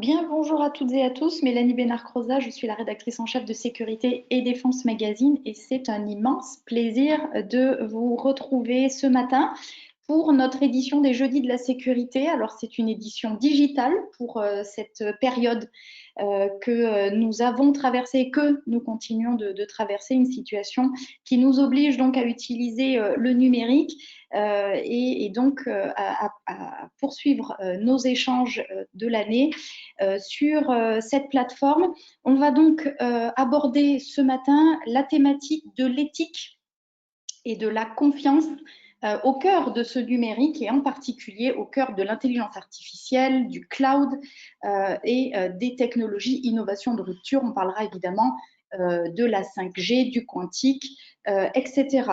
Bien, bonjour à toutes et à tous. Mélanie Bénard-Croza, je suis la rédactrice en chef de Sécurité et Défense Magazine et c'est un immense plaisir de vous retrouver ce matin pour notre édition des Jeudis de la Sécurité. Alors, c'est une édition digitale pour cette période que nous avons traversée, que nous continuons de traverser, une situation qui nous oblige donc à utiliser le numérique et donc à poursuivre nos échanges de l'année sur cette plateforme. On va donc aborder ce matin la thématique de l'éthique et de la confiance au cœur de ce numérique et en particulier au cœur de l'intelligence artificielle, du cloud et des technologies innovation de rupture. On parlera évidemment de la 5G, du quantique, etc.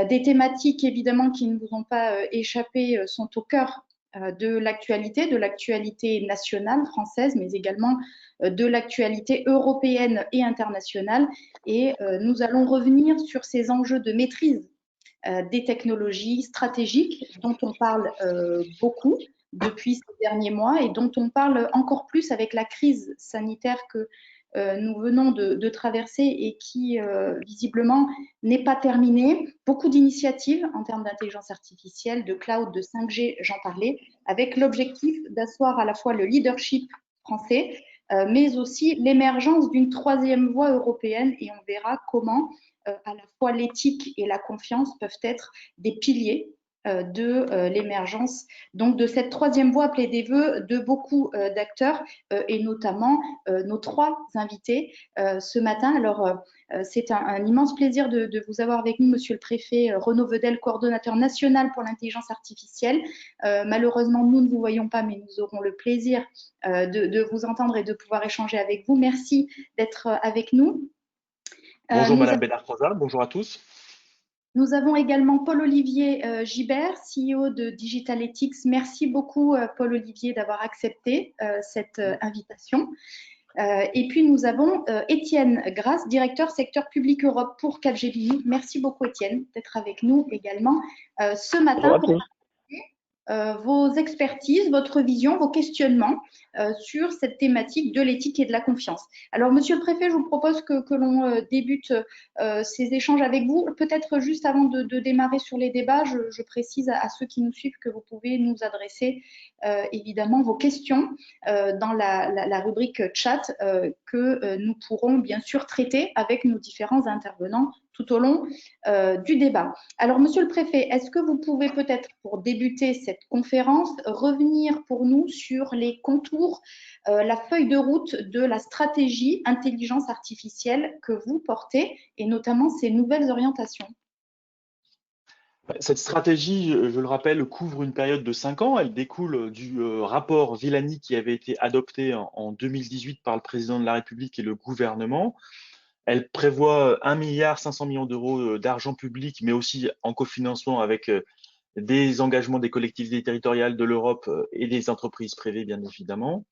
Des thématiques évidemment qui ne vous ont pas échappé sont au cœur de l'actualité nationale française, mais également de l'actualité européenne et internationale. Et nous allons revenir sur ces enjeux de maîtrise des technologies stratégiques dont on parle beaucoup depuis ces derniers mois et dont on parle encore plus avec la crise sanitaire que nous venons de traverser et qui visiblement n'est pas terminée. Beaucoup d'initiatives en termes d'intelligence artificielle, de cloud, de 5G, j'en parlais, avec l'objectif d'asseoir à la fois le leadership français, mais aussi l'émergence d'une troisième voie européenne et on verra comment à la fois l'éthique et la confiance peuvent être des piliers de l'émergence donc de cette troisième voie appelée des vœux de beaucoup d'acteurs et notamment nos trois invités ce matin. Alors, c'est un immense plaisir de vous avoir avec nous, Monsieur le Préfet Renaud Vedel, coordonnateur national pour l'intelligence artificielle. Malheureusement, nous ne vous voyons pas, mais nous aurons le plaisir de vous entendre et de pouvoir échanger avec vous. Merci d'être avec nous. Bonjour Madame Bénard-Croza, bonjour à tous. Nous avons également Paul-Olivier Gibert, CEO de Digital Ethics. Merci beaucoup Paul-Olivier d'avoir accepté cette invitation. Et puis nous avons Étienne Grasse, directeur secteur public Europe pour Capgemini. Merci beaucoup Étienne d'être avec nous également ce matin pour vos expertises, votre vision, vos questionnements sur cette thématique de l'éthique et de la confiance. Alors, Monsieur le Préfet, je vous propose que l'on débute ces échanges avec vous. Peut-être juste avant de démarrer sur les débats, je précise à ceux qui nous suivent que vous pouvez nous adresser évidemment vos questions dans la rubrique chat que nous pourrons bien sûr traiter avec nos différents intervenants tout au long du débat. Alors, Monsieur le Préfet, est-ce que vous pouvez peut-être, pour débuter cette conférence, revenir pour nous sur les contours, la feuille de route de la stratégie intelligence artificielle que vous portez et notamment ces nouvelles orientations? Cette stratégie, je le rappelle, couvre une période de 5 ans. Elle découle du rapport Villani qui avait été adopté en 2018 par le président de la République et le gouvernement. Elle prévoit 1,5 milliard d'euros d'argent public, mais aussi en cofinancement avec des engagements des collectivités territoriales de l'Europe et des entreprises privées, bien évidemment.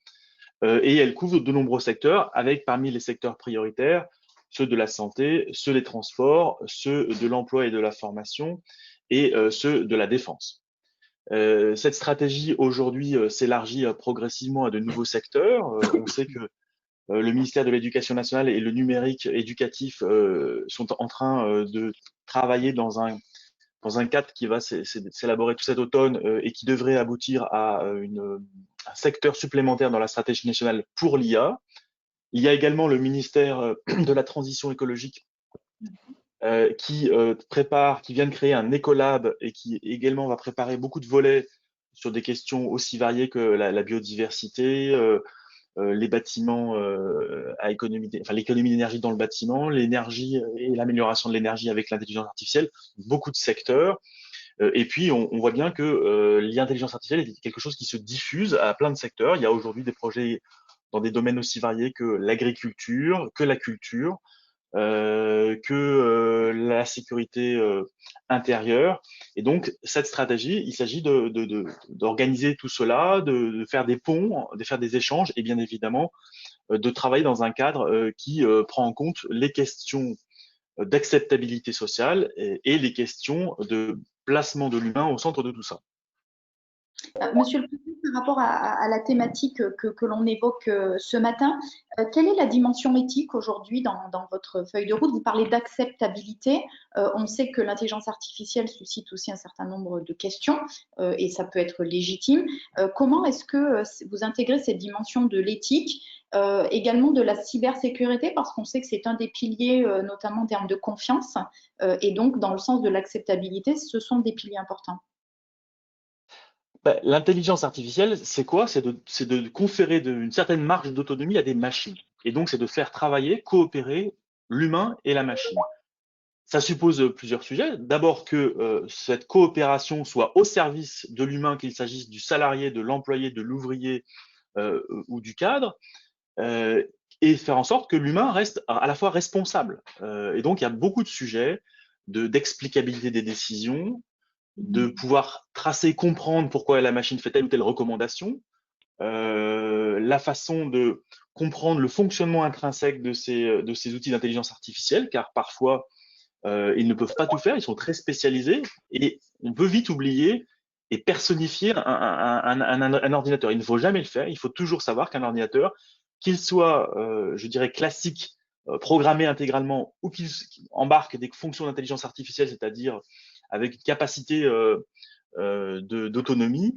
Et elle couvre de nombreux secteurs, avec parmi les secteurs prioritaires ceux de la santé, ceux des transports, ceux de l'emploi et de la formation et ceux de la défense. Cette stratégie aujourd'hui s'élargit progressivement à de nouveaux secteurs. On sait que le ministère de l'Éducation nationale et le numérique éducatif sont en train de travailler dans un cadre qui va s'élaborer tout cet automne et qui devrait aboutir à un secteur supplémentaire dans la stratégie nationale pour l'IA. Il y a également le ministère de la Transition écologique qui vient de créer un écolab et qui également va préparer beaucoup de volets sur des questions aussi variées que la biodiversité, les bâtiments à l'économie d'énergie dans le bâtiment, l'énergie et l'amélioration de l'énergie avec l'intelligence artificielle, beaucoup de secteurs. Et puis, on voit bien que l'intelligence artificielle est quelque chose qui se diffuse à plein de secteurs. Il y a aujourd'hui des projets dans des domaines aussi variés que l'agriculture, que la culture, que la sécurité intérieure. Et donc, cette stratégie, il s'agit d'organiser tout cela, de faire des ponts, de faire des échanges et bien évidemment de travailler dans un cadre qui prend en compte les questions d'acceptabilité sociale et les questions de placement de l'humain au centre de tout ça. Monsieur le Président, par rapport à la thématique que l'on évoque ce matin, quelle est la dimension éthique aujourd'hui dans votre feuille de route? Vous parlez d'acceptabilité. On sait que l'intelligence artificielle suscite aussi un certain nombre de questions et ça peut être légitime. Comment est-ce que vous intégrez cette dimension de l'éthique, également de la cybersécurité, parce qu'on sait que c'est un des piliers, notamment en termes de confiance, et donc dans le sens de l'acceptabilité, ce sont des piliers importants. L'intelligence artificielle, c'est quoi? C'est de conférer une certaine marge d'autonomie à des machines. Et donc, c'est de faire travailler, coopérer l'humain et la machine. Ça suppose plusieurs sujets. D'abord que cette coopération soit au service de l'humain, qu'il s'agisse du salarié, de l'employé, de l'ouvrier ou du cadre, et faire en sorte que l'humain reste à la fois responsable. Et donc, il y a beaucoup de sujets d'explicabilité des décisions, de pouvoir tracer, comprendre pourquoi la machine fait telle ou telle recommandation, la façon de comprendre le fonctionnement intrinsèque de ces outils d'intelligence artificielle, car parfois, ils ne peuvent pas tout faire, ils sont très spécialisés, et on peut vite oublier et personnifier un ordinateur. Il ne faut jamais le faire, il faut toujours savoir qu'un ordinateur, qu'il soit, je dirais, classique, programmé intégralement, ou qu'il embarque des fonctions d'intelligence artificielle, c'est-à-dire avec une capacité d'autonomie,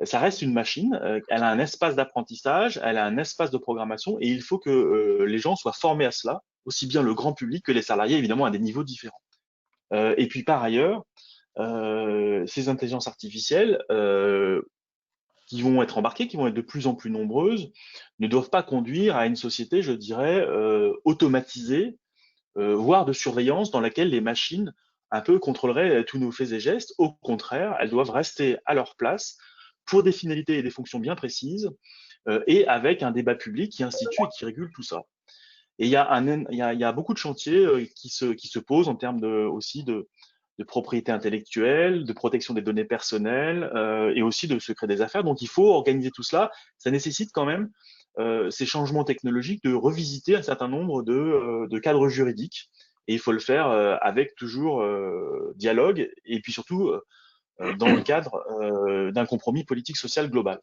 ça reste une machine, elle a un espace d'apprentissage, elle a un espace de programmation, et il faut que les gens soient formés à cela, aussi bien le grand public que les salariés, évidemment, à des niveaux différents. Et puis par ailleurs, ces intelligences artificielles qui vont être embarquées, qui vont être de plus en plus nombreuses, ne doivent pas conduire à une société, je dirais, automatisée, voire de surveillance, dans laquelle les machines un peu contrôleraient tous nos faits et gestes. Au contraire, elles doivent rester à leur place pour des finalités et des fonctions bien précises, et avec un débat public qui institue et qui régule tout ça. Et il y a beaucoup de chantiers qui se posent en termes aussi de propriété intellectuelle, de protection des données personnelles et aussi de secret des affaires. Donc il faut organiser tout cela. Ça nécessite quand même ces changements technologiques de revisiter un certain nombre de cadres juridiques. Et il faut le faire avec toujours dialogue et puis surtout dans le cadre d'un compromis politique social global.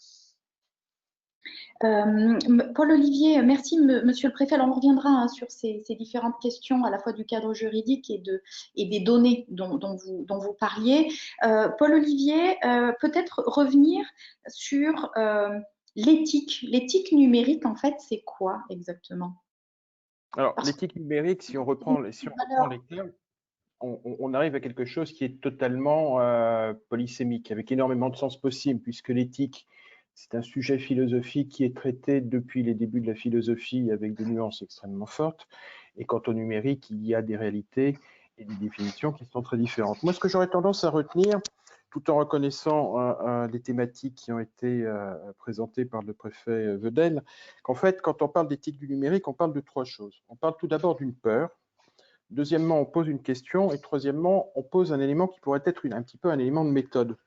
Paul-Olivier, merci Monsieur le Préfet. Alors on reviendra sur ces différentes questions à la fois du cadre juridique et des données dont vous parliez. Paul-Olivier, peut-être revenir sur l'éthique. L'éthique numérique, en fait, c'est quoi exactement? Alors, l'éthique numérique, si on reprend les termes, on arrive à quelque chose qui est totalement polysémique, avec énormément de sens possible, puisque l'éthique, c'est un sujet philosophique qui est traité depuis les débuts de la philosophie avec des nuances extrêmement fortes. Et quant au numérique, il y a des réalités et des définitions qui sont très différentes. Moi, ce que j'aurais tendance à retenir, tout en reconnaissant les thématiques qui ont été présentées par le préfet Vedel, qu'en fait, quand on parle d'éthique du numérique, on parle de trois choses. On parle tout d'abord d'une peur. Deuxièmement, on pose une question. Et troisièmement, on pose un élément qui pourrait être un petit peu un élément de méthode.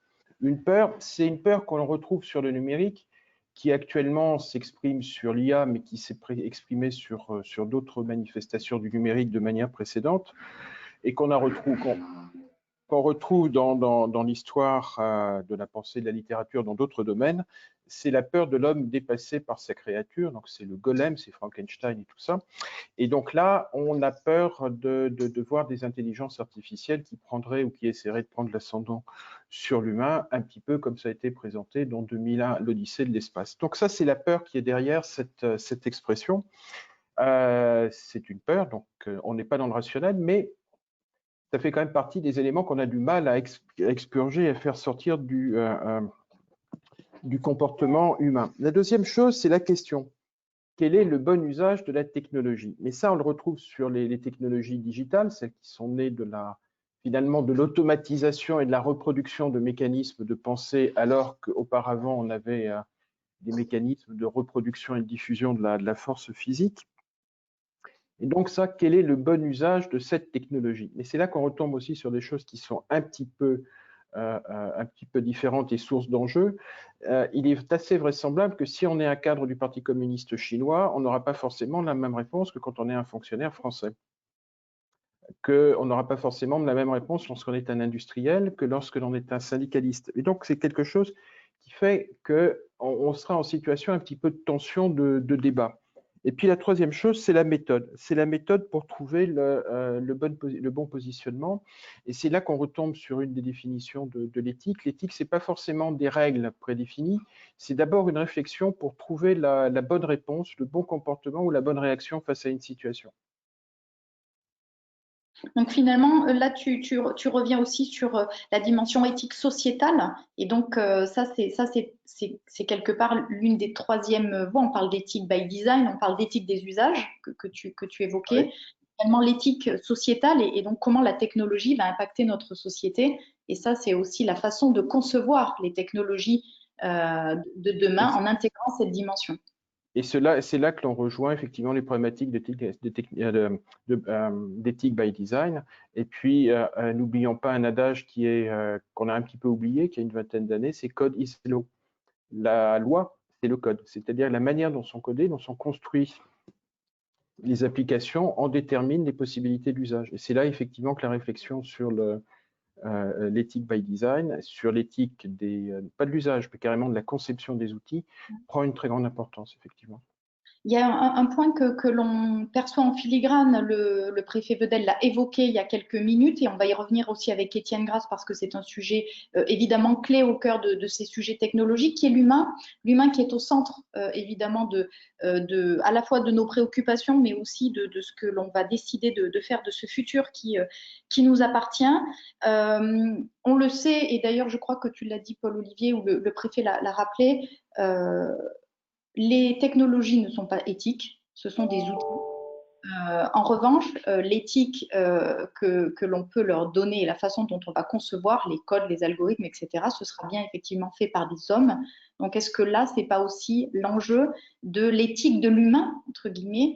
Une peur, c'est une peur qu'on retrouve sur le numérique, qui actuellement s'exprime sur l'IA, mais qui s'est exprimée sur d'autres manifestations du numérique de manière précédente, et qu'on retrouve dans l'histoire de la pensée de la littérature dans d'autres domaines. C'est la peur de l'homme dépassé par sa créature. Donc c'est le golem, c'est Frankenstein et tout ça. Et donc là, on a peur de voir des intelligences artificielles qui prendraient ou qui essaieraient de prendre l'ascendant sur l'humain, un petit peu comme ça a été présenté dans 2001, l'Odyssée de l'espace. Donc ça, c'est la peur qui est derrière cette expression. C'est une peur, donc on n'est pas dans le rationnel, mais ça fait quand même partie des éléments qu'on a du mal à expurger et à faire sortir du comportement humain. La deuxième chose, c'est la question. Quel est le bon usage de la technologie? Mais ça, on le retrouve sur les technologies digitales, celles qui sont nées finalement de l'automatisation et de la reproduction de mécanismes de pensée, alors qu'auparavant, on avait des mécanismes de reproduction et de diffusion de la force physique. Et donc ça, quel est le bon usage de cette technologie? Mais c'est là qu'on retombe aussi sur des choses qui sont un petit peu différentes et sources d'enjeux. Il est assez vraisemblable que si on est un cadre du Parti communiste chinois, on n'aura pas forcément la même réponse que quand on est un fonctionnaire français. Qu'on n'aura pas forcément la même réponse lorsqu'on est un industriel que lorsque l'on est un syndicaliste. Et donc c'est quelque chose qu'il fait qu'on sera en situation un petit peu de tension de débat. Et puis la troisième chose, c'est la méthode. C'est la méthode pour trouver le bon positionnement. Et c'est là qu'on retombe sur une des définitions de l'éthique. L'éthique, ce n'est pas forcément des règles prédéfinies, c'est d'abord une réflexion pour trouver la bonne réponse, le bon comportement ou la bonne réaction face à une situation. Donc finalement, là, tu reviens aussi sur la dimension éthique sociétale. Et donc, c'est quelque part l'une des troisièmes voies. On parle d'éthique by design, on parle d'éthique des usages que tu évoquais. Oui. Finalement, l'éthique sociétale et donc comment la technologie va impacter notre société. Et ça, c'est aussi la façon de concevoir les technologies de demain en intégrant cette dimension. Et c'est là que l'on rejoint effectivement les problématiques d'éthique by design. Et puis, n'oublions pas un adage qu'on a un petit peu oublié, qui a une vingtaine d'années, c'est code is law. La loi, c'est le code, c'est-à-dire la manière dont sont codés, dont sont construits les applications en détermine les possibilités d'usage. Et c'est là effectivement que la réflexion sur l'éthique by design, sur l'éthique pas de l'usage, mais carrément de la conception des outils, prend une très grande importance, effectivement. Il y a un point que l'on perçoit en filigrane, le préfet Vedel l'a évoqué il y a quelques minutes, et on va y revenir aussi avec Étienne Grasse parce que c'est un sujet évidemment clé au cœur de ces sujets technologiques, qui est l'humain qui est au centre évidemment à la fois de nos préoccupations, mais aussi de ce que l'on va décider de faire de ce futur qui nous appartient. On le sait, et d'ailleurs je crois que tu l'as dit Paul-Olivier, ou le préfet l'a rappelé, les technologies ne sont pas éthiques, ce sont des outils. En revanche, l'éthique que l'on peut leur donner et la façon dont on va concevoir les codes, les algorithmes, etc., ce sera bien effectivement fait par des hommes. Donc, est-ce que là, c'est pas aussi l'enjeu de l'éthique de l'humain, entre guillemets,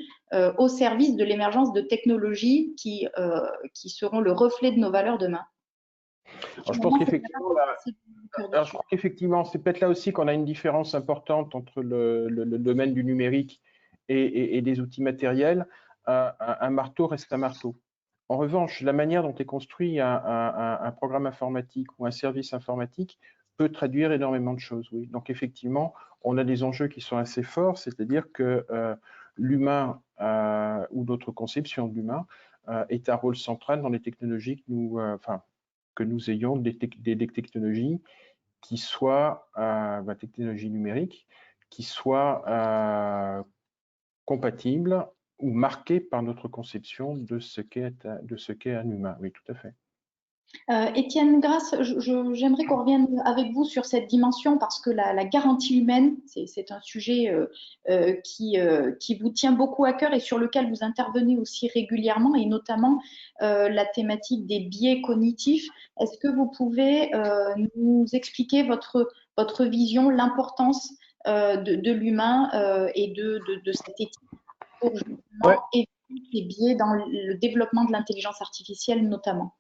au service de l'émergence de technologies qui seront le reflet de nos valeurs demain? Alors, je pense qu'effectivement, c'est peut-être là aussi qu'on a une différence importante entre le domaine du numérique et des outils matériels. Un marteau reste un marteau. En revanche, la manière dont est construit un programme informatique ou un service informatique peut traduire énormément de choses, oui. Donc, effectivement, on a des enjeux qui sont assez forts, c'est-à-dire que l'humain ou notre conception de l'humain est un rôle central dans les technologies que nous ayons des technologies qui soient technologies numériques, qui soient compatibles ou marquées par notre conception de ce qu'est un humain. Oui, tout à fait. Étienne Grasse, j'aimerais qu'on revienne avec vous sur cette dimension parce que la garantie humaine, c'est un sujet qui vous tient beaucoup à cœur et sur lequel vous intervenez aussi régulièrement, et notamment la thématique des biais cognitifs. Est-ce que vous pouvez nous expliquer votre vision, l'importance de l'humain et de cette éthique pour justement éviter les biais dans le développement de l'intelligence artificielle notamment?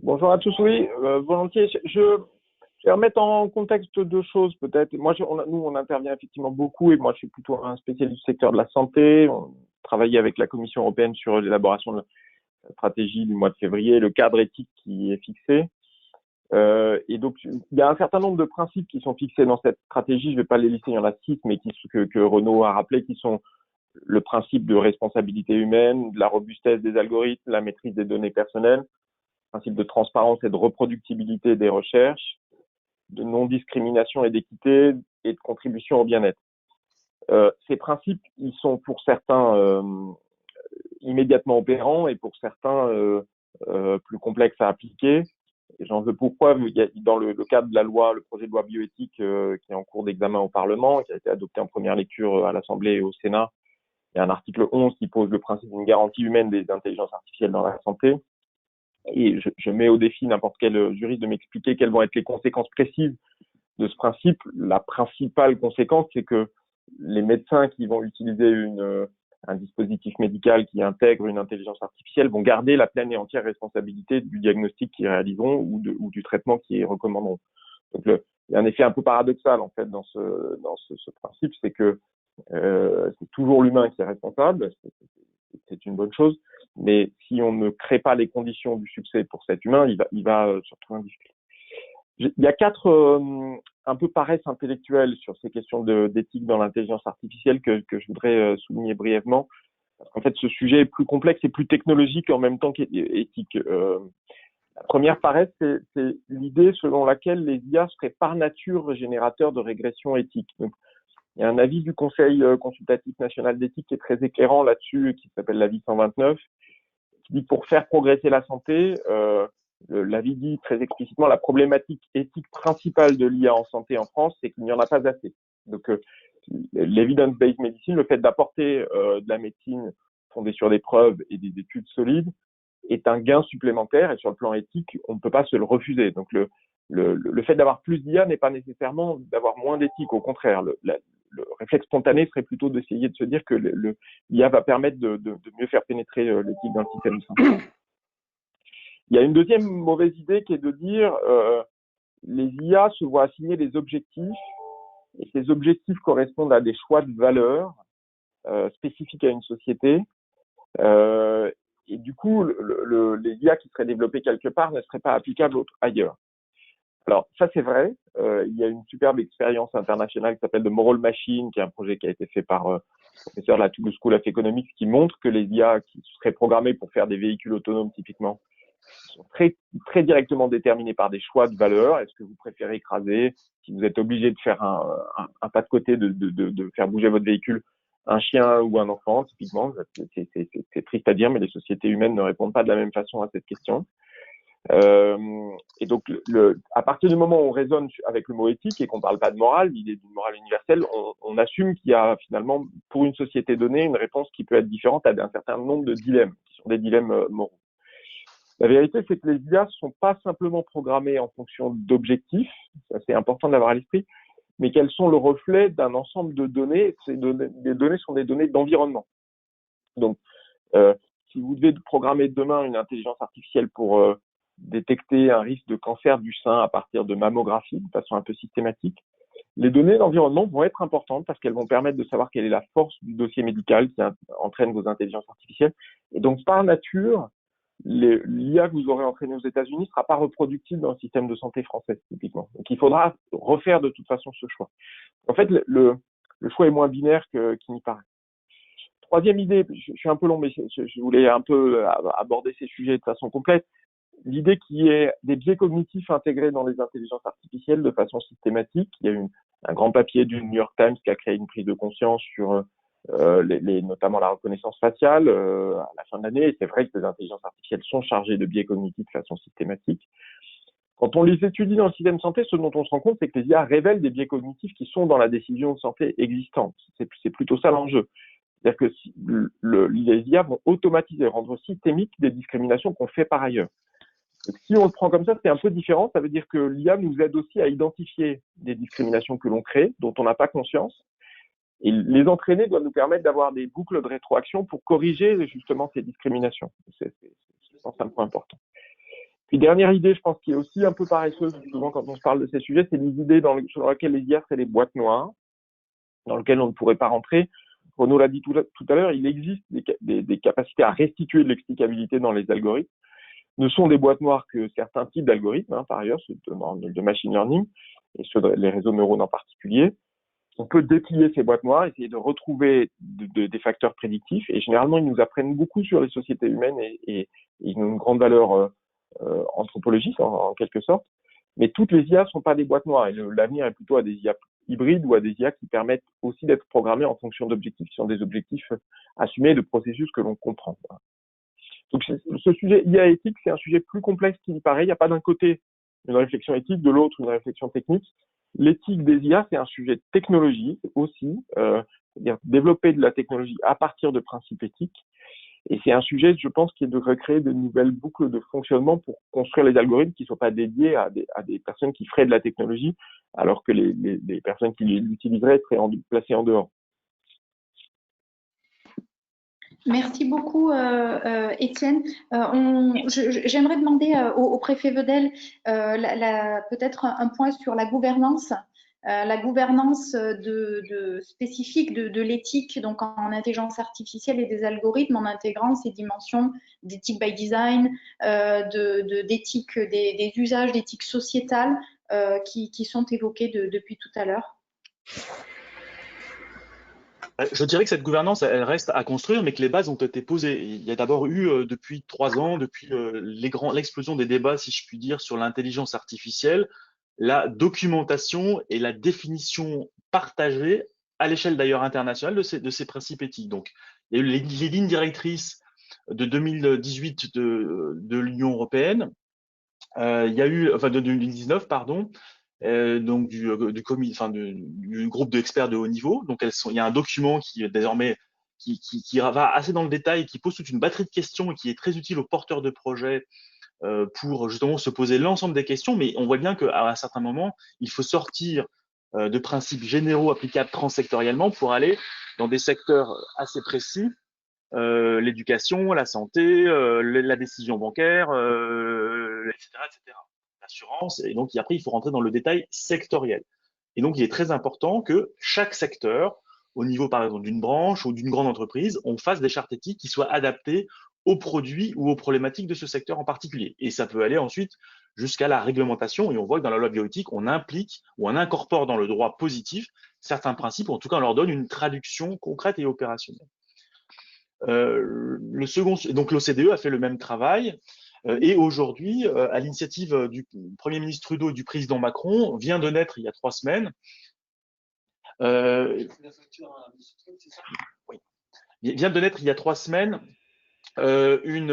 Bonjour à tous, oui, volontiers. Je vais remettre en contexte deux choses peut-être. Moi, nous, on intervient effectivement beaucoup et moi, je suis plutôt un spécialiste du secteur de la santé. On travaillait avec la Commission européenne sur l'élaboration de la stratégie du mois de février, le cadre éthique qui est fixé. Et donc, il y a un certain nombre de principes qui sont fixés dans cette stratégie. Je ne vais pas les lister, il y en a 6, mais que Renaud a rappelé, qui sont le principe de responsabilité humaine, de la robustesse des algorithmes, la maîtrise des données personnelles, principe de transparence et de reproductibilité des recherches, de non-discrimination et d'équité et de contribution au bien-être. Ces principes, ils sont pour certains immédiatement opérants et pour certains plus complexes à appliquer. Et j'en veux pour preuve, dans le cadre de la loi, le projet de loi bioéthique qui est en cours d'examen au Parlement, qui a été adopté en première lecture à l'Assemblée et au Sénat, il y a un article 11 qui pose le principe d'une garantie humaine des intelligences artificielles dans la santé. Et je mets au défi n'importe quel juriste de m'expliquer quelles vont être les conséquences précises de ce principe. La principale conséquence, c'est que les médecins qui vont utiliser un dispositif médical qui intègre une intelligence artificielle vont garder la pleine et entière responsabilité du diagnostic qu'ils réaliseront ou du traitement qu'ils recommanderont. Donc, il y a un effet un peu paradoxal en fait dans ce principe, c'est que c'est toujours l'humain qui est responsable, c'est une bonne chose, mais si on ne crée pas les conditions du succès pour cet humain, il va se retrouver en difficulté. Il y a quatre un peu paresse intellectuelle sur ces questions d'éthique dans l'intelligence artificielle que je voudrais souligner brièvement. Parce qu'en fait, ce sujet est plus complexe et plus technologique en même temps qu'éthique. La première paresse, c'est l'idée selon laquelle les IA seraient par nature générateurs de régression éthique. Donc, il y a un avis du Conseil consultatif national d'éthique qui est très éclairant là-dessus, qui s'appelle l'avis 129, qui dit que pour faire progresser la santé, l'avis dit très explicitement la problématique éthique principale de l'IA en santé en France, c'est qu'il n'y en a pas assez. Donc, l'evidence-based medicine, le fait d'apporter de la médecine fondée sur des preuves et des études solides, est un gain supplémentaire et sur le plan éthique, on ne peut pas se le refuser. Donc, le fait d'avoir plus d'IA n'est pas nécessairement d'avoir moins d'éthique. Au contraire, le réflexe spontané serait plutôt d'essayer de se dire que l'IA va permettre de mieux faire pénétrer l'éthique dans le système de santé. Il y a une deuxième mauvaise idée qui est de dire les IA se voient assigner des objectifs et ces objectifs correspondent à des choix de valeurs spécifiques à une société. Et du coup, les IA qui seraient développées quelque part ne seraient pas applicables ailleurs. Alors, ça, c'est vrai. Il y a une superbe expérience internationale qui s'appelle The Moral Machine, qui est un projet qui a été fait par le professeur de la Toulouse School of Economics, qui montre que les IA qui seraient programmées pour faire des véhicules autonomes, typiquement, sont très, très directement déterminés par des choix de valeurs. Est-ce que vous préférez écraser? Si vous êtes obligé de faire un pas de côté, de faire bouger votre véhicule, un chien ou un enfant, typiquement, c'est triste à dire, mais les sociétés humaines ne répondent pas de la même façon à cette question. Et donc, à partir du moment où on raisonne avec le mot éthique et qu'on parle pas de morale, l'idée d'une morale universelle, on assume qu'il y a finalement, pour une société donnée, une réponse qui peut être différente à un certain nombre de dilemmes, qui sont des dilemmes moraux. La vérité, c'est que les IA ne sont pas simplement programmées en fonction d'objectifs, ça c'est important de l'avoir à l'esprit, mais qu'elles sont le reflet d'un ensemble de données. Les données sont des données d'environnement. Donc, si vous devez programmer demain une intelligence artificielle pour détecter un risque de cancer du sein à partir de mammographie de façon un peu systématique, les données d'environnement vont être importantes parce qu'elles vont permettre de savoir quelle est la force du dossier médical qui entraîne vos intelligences artificielles. Et donc, par nature, l'IA que vous aurez entraîné aux États-Unis ne sera pas reproductible dans le système de santé français, typiquement. Donc, il faudra refaire de toute façon ce choix. En fait, le choix est moins binaire qu'il n'y paraît. Troisième idée, je suis un peu long, mais je voulais un peu aborder ces sujets de façon complète. L'idée qui est des biais cognitifs intégrés dans les intelligences artificielles de façon systématique. Il y a eu un grand papier du New York Times qui a créé une prise de conscience sur notamment la reconnaissance faciale à la fin de l'année. Et c'est vrai que les intelligences artificielles sont chargées de biais cognitifs de façon systématique. Quand on les étudie dans le système de santé, ce dont on se rend compte, c'est que les IA révèlent des biais cognitifs qui sont dans la décision de santé existante. C'est plutôt ça l'enjeu. C'est-à-dire que les IA vont automatiser, rendre systémiques des discriminations qu'on fait par ailleurs. Donc, si on le prend comme ça, c'est un peu différent. Ça veut dire que l'IA nous aide aussi à identifier des discriminations que l'on crée, dont on n'a pas conscience. Et les entraîner doit nous permettre d'avoir des boucles de rétroaction pour corriger justement ces discriminations. C'est un point important. Puis dernière idée, je pense, qui est aussi un peu paresseuse, souvent quand on se parle de ces sujets, c'est les idées sur lesquelles les IA, c'est les boîtes noires, dans lesquelles on ne pourrait pas rentrer. Renaud l'a dit tout à l'heure, il existe des capacités à restituer de l'explicabilité dans les algorithmes. Ne sont des boîtes noires que certains types d'algorithmes, par ailleurs, ceux de machine learning, et ceux les réseaux neurones en particulier. On peut déplier ces boîtes noires, essayer de retrouver des facteurs prédictifs, et généralement, ils nous apprennent beaucoup sur les sociétés humaines et ils ont une grande valeur anthropologique, en quelque sorte. Mais toutes les IA ne sont pas des boîtes noires, et l'avenir est plutôt à des IA hybrides ou à des IA qui permettent aussi d'être programmées en fonction d'objectifs qui sont des objectifs assumés de processus que l'on comprend. Donc, ce sujet IA éthique, c'est un sujet plus complexe qu'il n'y paraît. Il n'y a pas d'un côté une réflexion éthique, de l'autre une réflexion technique. L'éthique des IA, c'est un sujet de technologie aussi, c'est-à-dire développer de la technologie à partir de principes éthiques. Et c'est un sujet, je pense, qui est de recréer de nouvelles boucles de fonctionnement pour construire les algorithmes qui ne soient pas dédiés à des personnes qui feraient de la technologie, alors que les personnes qui l'utiliseraient seraient placées en dehors. Merci beaucoup, Étienne. J'aimerais demander au préfet Vedel peut-être un point sur la gouvernance. La gouvernance spécifique de l'éthique donc en intelligence artificielle et des algorithmes en intégrant ces dimensions d'éthique by design, d'éthique des usages, d'éthique sociétale qui sont évoqués depuis tout à l'heure? Je dirais que cette gouvernance, elle reste à construire, mais que les bases ont été posées. Il y a d'abord eu, depuis 3 ans, depuis l'explosion des débats, si je puis dire, sur l'intelligence artificielle, la documentation et la définition partagée, à l'échelle d'ailleurs internationale, de ces principes éthiques. Donc, il y a eu les lignes directrices de 2018 de l'Union européenne. Il y a eu, enfin de 2019, pardon, donc du groupe d'experts de haut niveau. Donc il y a un document qui désormais qui va assez dans le détail, qui pose toute une batterie de questions et qui est très utile aux porteurs de projets pour justement se poser l'ensemble des questions. Mais on voit bien qu'à un certain moment, il faut sortir de principes généraux applicables transsectoriellement pour aller dans des secteurs assez précis, l'éducation, la santé, la décision bancaire, etc., etc., l'assurance. Et donc après, il faut rentrer dans le détail sectoriel. Et donc, il est très important que chaque secteur, au niveau par exemple d'une branche ou d'une grande entreprise, on fasse des chartes éthiques qui soient adaptées aux produits ou aux problématiques de ce secteur en particulier. Et ça peut aller ensuite jusqu'à la réglementation. Et on voit que dans la loi bioéthique, on implique ou on incorpore dans le droit positif certains principes, ou en tout cas, on leur donne une traduction concrète et opérationnelle. Donc l'OCDE a fait le même travail. Et aujourd'hui, à l'initiative du Premier ministre Trudeau et du président Macron, vient de naître il y a 3 semaines. Oui. Vient de naître il y a 3 semaines une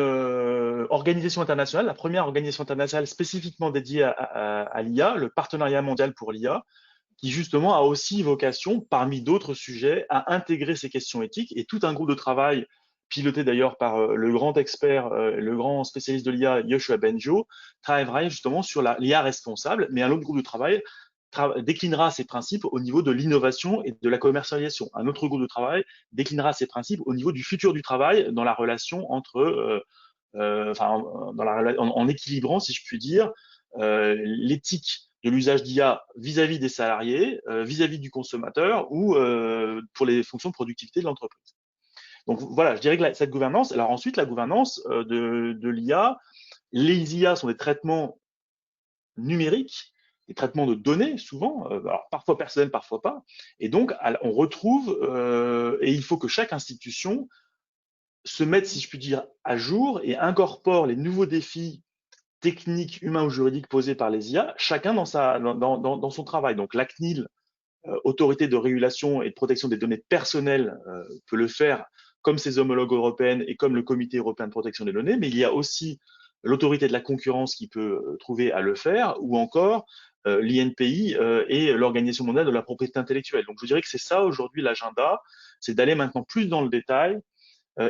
organisation internationale, la première organisation internationale spécifiquement dédiée à l'IA, le Partenariat mondial pour l'IA, qui justement a aussi vocation, parmi d'autres sujets, à intégrer ces questions éthiques, et tout un groupe de travail piloté d'ailleurs par le grand expert, le grand spécialiste de l'IA, Yoshua Bengio, travaillera justement sur l'IA responsable, mais un autre groupe de travail déclinera ces principes au niveau de l'innovation et de la commercialisation. Un autre groupe de travail déclinera ces principes au niveau du futur du travail dans la relation entre, en équilibrant, si je puis dire, l'éthique de l'usage d'IA vis-à-vis des salariés, vis-à-vis du consommateur ou pour les fonctions de productivité de l'entreprise. Donc voilà, je dirais que cette gouvernance, alors ensuite la gouvernance de l'IA, les IA sont des traitements numériques, des traitements de données souvent, alors parfois personnels, parfois pas, et donc on retrouve, et il faut que chaque institution se mette, si je puis dire, à jour et incorpore les nouveaux défis techniques, humains ou juridiques posés par les IA, chacun dans son travail. Donc la CNIL, autorité de régulation et de protection des données personnelles, peut le faire comme ses homologues européennes et comme le Comité européen de protection des données, mais il y a aussi l'autorité de la concurrence qui peut trouver à le faire, ou encore l'INPI et l'Organisation mondiale de la propriété intellectuelle. Donc je dirais que c'est ça aujourd'hui l'agenda, c'est d'aller maintenant plus dans le détail,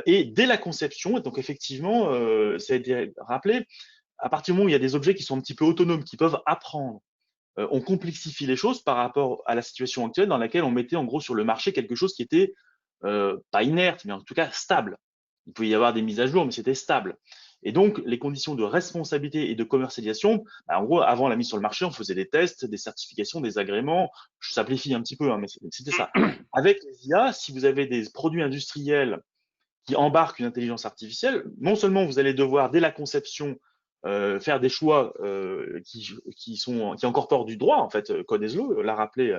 et dès la conception, et donc effectivement, ça a été rappelé, à partir du moment où il y a des objets qui sont un petit peu autonomes, qui peuvent apprendre, on complexifie les choses par rapport à la situation actuelle dans laquelle on mettait en gros sur le marché quelque chose qui était pas inerte, mais en tout cas stable. Il pouvait y avoir des mises à jour, mais c'était stable. Et donc, les conditions de responsabilité et de commercialisation, en gros, avant la mise sur le marché, on faisait des tests, des certifications, des agréments. Je simplifie un petit peu, hein, mais c'était ça. Avec les IA, si vous avez des produits industriels qui embarquent une intelligence artificielle, non seulement vous allez devoir, dès la conception, faire des choix qui incorporent du droit, en fait, Code ESLO, l'a rappelé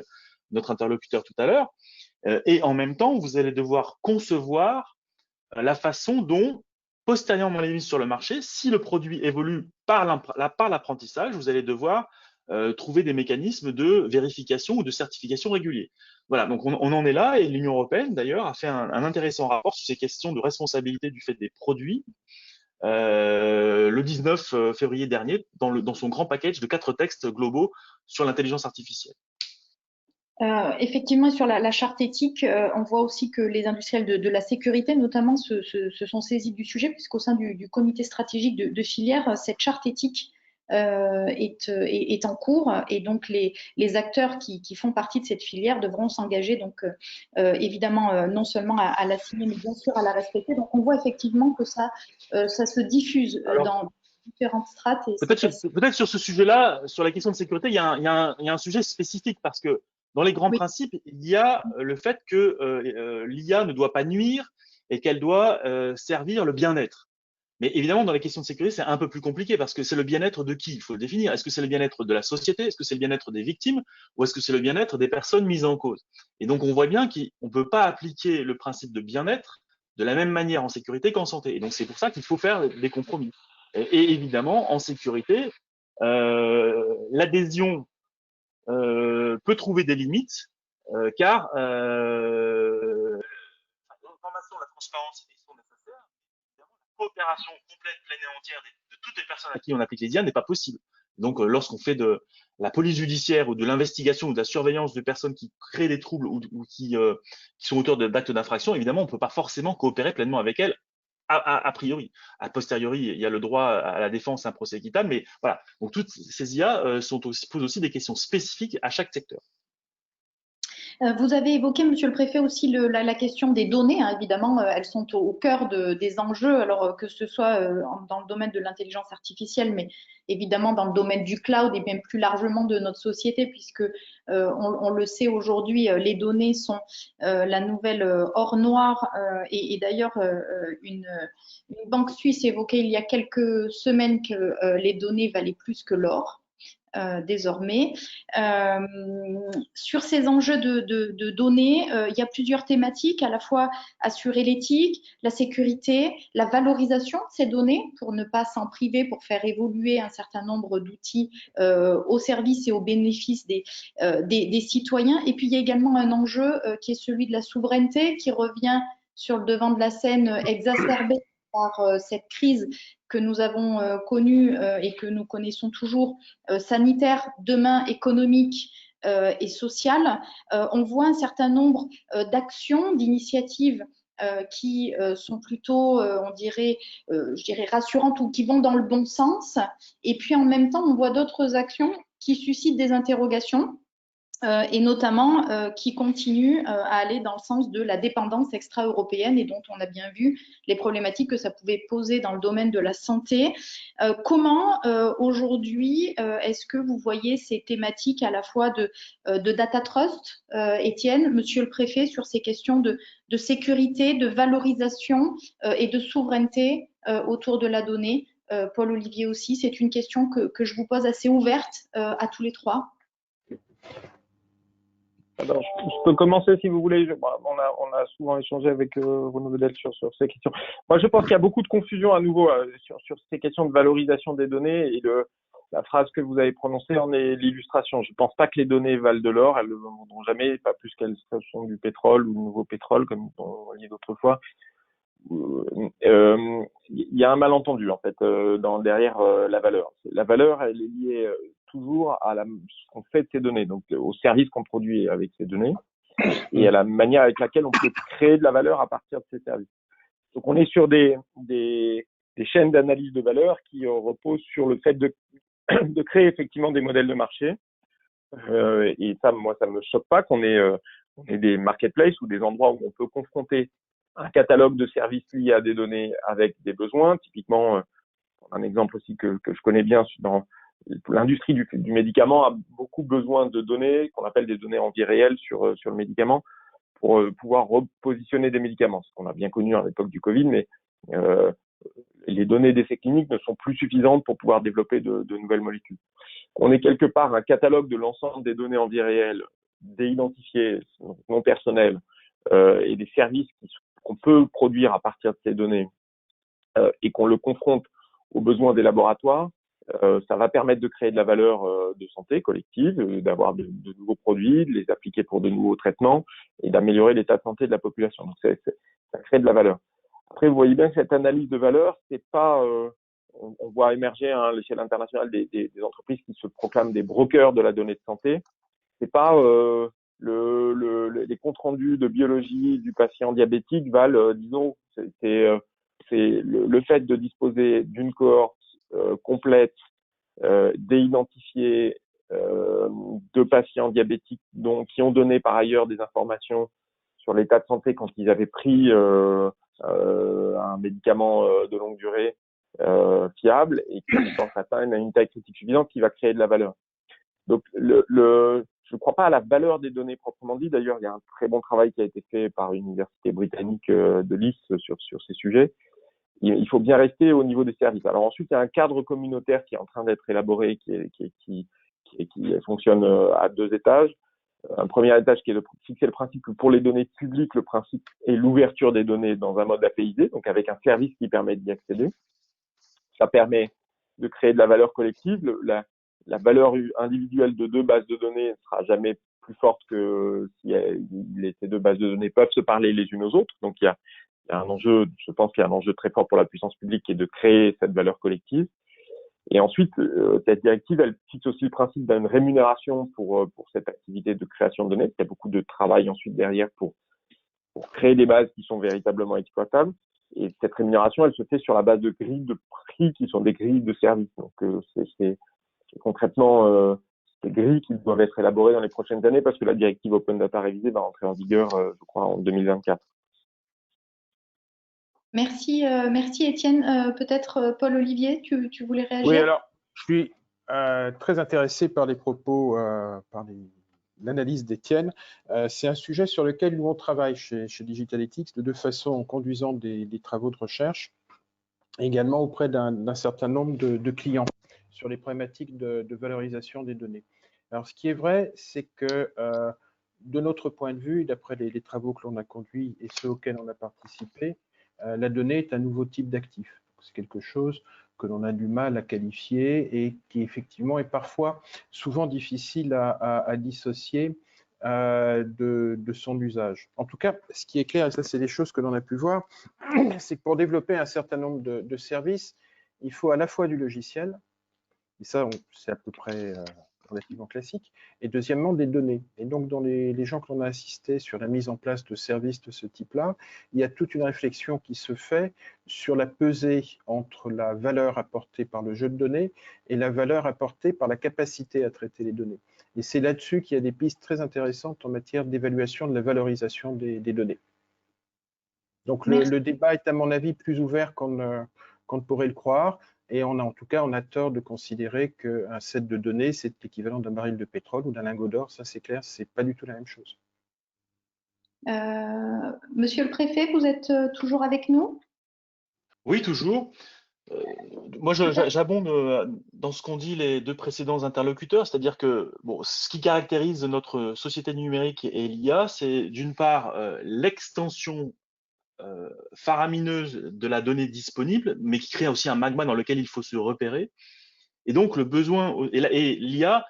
notre interlocuteur tout à l'heure, et en même temps, vous allez devoir concevoir la façon dont, postérieurement les mises sur le marché, si le produit évolue par l'apprentissage, vous allez devoir trouver des mécanismes de vérification ou de certification réguliers. Voilà, donc on en est là, et l'Union européenne, d'ailleurs, a fait un intéressant rapport sur ces questions de responsabilité du fait des produits, le 19 février dernier, dans son grand package de 4 textes globaux sur l'intelligence artificielle. Effectivement, sur la charte éthique, on voit aussi que les industriels de la sécurité, notamment, se sont saisis du sujet, puisqu'au sein du comité stratégique de filière, cette charte éthique est en cours, et donc les acteurs qui font partie de cette filière devront s'engager, donc évidemment, non seulement à la signer, mais bien sûr à la respecter. Donc on voit effectivement que ça se diffuse dans différentes strates. Peut-être sur ce sujet-là, sur la question de sécurité, il y a un sujet spécifique, parce que dans les grands principes, il y a le fait que l'IA ne doit pas nuire et qu'elle doit servir le bien-être. Mais évidemment, dans les questions de sécurité, c'est un peu plus compliqué parce que c'est le bien-être de qui? Il faut le définir. Est-ce que c'est le bien-être de la société? Est-ce que c'est le bien-être des victimes? Ou est-ce que c'est le bien-être des personnes mises en cause? Et donc, on voit bien qu'on ne peut pas appliquer le principe de bien-être de la même manière en sécurité qu'en santé. Et donc, c'est pour ça qu'il faut faire des compromis. Et évidemment, en sécurité, l'adhésion peut trouver des limites, car l'information, la transparence sont nécessaires. Évidemment, la coopération complète, pleine et entière de toutes les personnes à qui on applique les IA n'est pas possible. Donc, lorsqu'on fait de la police judiciaire ou de l'investigation ou de la surveillance de personnes qui créent des troubles ou qui sont auteurs d'actes d'infraction, évidemment, on ne peut pas forcément coopérer pleinement avec elles. A priori, a posteriori, il y a le droit à la défense, un procès équitable, mais voilà. Donc toutes ces IA posent aussi des questions spécifiques à chaque secteur. Vous avez évoqué, Monsieur le Préfet, aussi la question des données. Hein, évidemment, elles sont au cœur des enjeux, alors que ce soit dans le domaine de l'intelligence artificielle, mais évidemment dans le domaine du cloud et bien plus largement de notre société, puisque on le sait aujourd'hui, les données sont la nouvelle or noir. Et d'ailleurs, une banque suisse évoquait il y a quelques semaines que les données valaient plus que l'or. Désormais. Sur ces enjeux de données, il y a plusieurs thématiques, à la fois assurer l'éthique, la sécurité, la valorisation de ces données pour ne pas s'en priver, pour faire évoluer un certain nombre d'outils au service et au bénéfice des citoyens. Et puis, il y a également un enjeu qui est celui de la souveraineté, qui revient sur le devant de la scène exacerbé par cette crise que nous avons connue et que nous connaissons toujours, sanitaire, demain économique et sociale. On voit un certain nombre d'actions, d'initiatives qui sont plutôt, on dirait, je dirais rassurantes ou qui vont dans le bon sens. Et puis en même temps, on voit d'autres actions qui suscitent des interrogations. Et notamment qui continue à aller dans le sens de la dépendance extra-européenne et dont on a bien vu les problématiques que ça pouvait poser dans le domaine de la santé. Comment aujourd'hui est-ce que vous voyez ces thématiques à la fois de data trust, Étienne, Monsieur le Préfet, sur ces questions de sécurité, de valorisation et de souveraineté autour de la donnée? Paul-Olivier aussi, c'est une question que je vous pose assez ouverte à tous les trois. Alors, je peux commencer si vous voulez. On a souvent échangé avec Renaud Vedel sur ces questions. Moi, je pense qu'il y a beaucoup de confusion à nouveau sur ces questions de valorisation des données et la phrase que vous avez prononcée en est l'illustration. Je ne pense pas que les données valent de l'or. Elles ne le vendront jamais, pas plus qu'elles sont du pétrole ou du nouveau pétrole, comme on dit d'autres fois. Il y a un malentendu en fait derrière la valeur. La valeur, elle est liée toujours à ce qu'on fait de ces données, donc au service qu'on produit avec ces données et à la manière avec laquelle on peut créer de la valeur à partir de ces services. Donc on est sur des chaînes d'analyse de valeur qui reposent sur le fait de créer effectivement des modèles de marché. Et ça, moi, ça me choque pas qu'on ait des marketplaces ou des endroits où on peut confronter un catalogue de services liés à des données avec des besoins. Typiquement, un exemple aussi que je connais bien dans l'industrie du médicament a beaucoup besoin de données qu'on appelle des données en vie réelle sur le médicament pour pouvoir repositionner des médicaments. Ce qu'on a bien connu à l'époque du Covid, mais les données d'essais cliniques ne sont plus suffisantes pour pouvoir développer de nouvelles molécules. On est quelque part un catalogue de l'ensemble des données en vie réelle, déidentifiées, non personnelles, et des services qu'on peut produire à partir de ces données et qu'on le confronte aux besoins des laboratoires. Ça va permettre de créer de la valeur de santé collective, d'avoir de nouveaux produits, de les appliquer pour de nouveaux traitements et d'améliorer l'état de santé de la population. Donc ça crée de la valeur. Après, vous voyez bien que cette analyse de valeur, c'est pas on voit émerger à l'échelle internationale des entreprises qui se proclament des brokers de la donnée de santé. C'est pas les comptes rendus de biologie du patient diabétique valent, disons, c'est le fait de disposer d'une cohorte complète, d'identifier de patients diabétiques qui ont donné par ailleurs des informations sur l'état de santé quand ils avaient pris un médicament de longue durée fiable et qui, quand ça atteint une taille critique suffisante, qui va créer de la valeur. Donc, je ne crois pas à la valeur des données proprement dit. D'ailleurs, il y a un très bon travail qui a été fait par une université britannique de Leeds sur ces sujets. il faut bien rester au niveau des services. Alors ensuite, il y a un cadre communautaire qui est en train d'être élaboré, qui fonctionne à 2 étages. Un premier étage qui est de fixer le principe que pour les données publiques, le principe est l'ouverture des données dans un mode APIisé, donc avec un service qui permet d'y accéder. Ça permet de créer de la valeur collective. La valeur individuelle de 2 bases de données ne sera jamais plus forte que si ces 2 bases de données peuvent se parler les unes aux autres. Donc il y a un enjeu, je pense qu'il y a un enjeu très fort pour la puissance publique qui est de créer cette valeur collective. Et ensuite, cette directive, elle fixe aussi le principe d'une rémunération pour cette activité de création de données. Il y a beaucoup de travail ensuite derrière pour créer des bases qui sont véritablement exploitables. Et cette rémunération, elle se fait sur la base de grilles de prix qui sont des grilles de services. Donc, c'est concrètement des grilles qui doivent être élaborées dans les prochaines années parce que la directive Open Data révisée va entrer en vigueur, je crois, en 2024. Merci, merci Étienne. Peut-être Paul-Olivier, tu voulais réagir? Oui, alors, je suis très intéressé par les propos, l'analyse d'Étienne. C'est un sujet sur lequel nous on travaille chez Digitalytics de 2 façons, en conduisant des travaux de recherche, également auprès d'un certain nombre de clients sur les problématiques de valorisation des données. Alors, ce qui est vrai, c'est que de notre point de vue, d'après les travaux que l'on a conduits et ceux auxquels on a participé, la donnée est un nouveau type d'actif. C'est quelque chose que l'on a du mal à qualifier et qui effectivement est parfois souvent difficile à dissocier de son usage. En tout cas, ce qui est clair, et ça c'est des choses que l'on a pu voir, c'est que pour développer un certain nombre de services, il faut à la fois du logiciel, et ça c'est à peu près relativement classique, et deuxièmement des données. Et donc dans les gens que l'on a assisté sur la mise en place de services de ce type-là, il y a toute une réflexion qui se fait sur la pesée entre la valeur apportée par le jeu de données et la valeur apportée par la capacité à traiter les données. Et c'est là-dessus qu'il y a des pistes très intéressantes en matière d'évaluation de la valorisation des données. Donc le débat est à mon avis plus ouvert qu'on ne pourrait le croire. Et en tout cas, on a tort de considérer qu'un set de données, c'est l'équivalent d'un baril de pétrole ou d'un lingot d'or. Ça, c'est clair, c'est pas du tout la même chose. Monsieur le préfet, vous êtes toujours avec nous? Oui, toujours. Moi, j'abonde dans ce qu'ont dit les 2 précédents interlocuteurs, c'est-à-dire que bon, ce qui caractérise notre société numérique et l'IA, c'est d'une part l'extension faramineuse de la donnée disponible, mais qui crée aussi un magma dans lequel il faut se repérer. Et donc, le besoin, et l'IA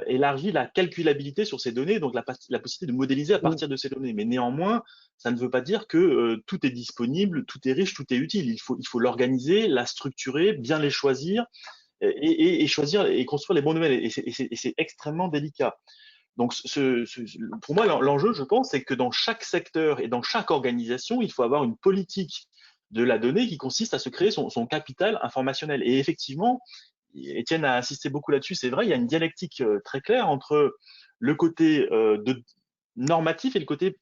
élargit la calculabilité sur ces données, donc la possibilité de modéliser à partir de ces données. Mais néanmoins, ça ne veut pas dire que tout est disponible, tout est riche, tout est utile. Il faut l'organiser, la structurer, bien les choisir et choisir et construire les bons domaines. Et c'est extrêmement délicat. Donc, pour moi, l'enjeu, je pense, c'est que dans chaque secteur et dans chaque organisation, il faut avoir une politique de la donnée qui consiste à se créer son capital informationnel. Et effectivement, Étienne a insisté beaucoup là-dessus, c'est vrai, il y a une dialectique très claire entre le côté normatif et le côté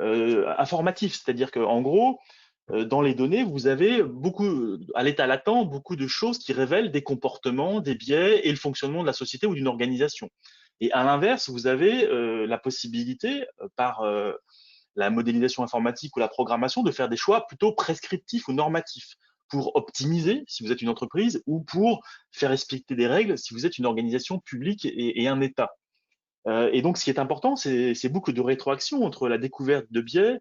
informatif. C'est-à-dire qu'en gros, dans les données, vous avez beaucoup, à l'état latent, beaucoup de choses qui révèlent des comportements, des biais et le fonctionnement de la société ou d'une organisation. Et à l'inverse, vous avez la possibilité, par la modélisation informatique ou la programmation, de faire des choix plutôt prescriptifs ou normatifs pour optimiser si vous êtes une entreprise ou pour faire respecter des règles si vous êtes une organisation publique et un État. Et donc, ce qui est important, c'est beaucoup de rétroaction entre la découverte de biais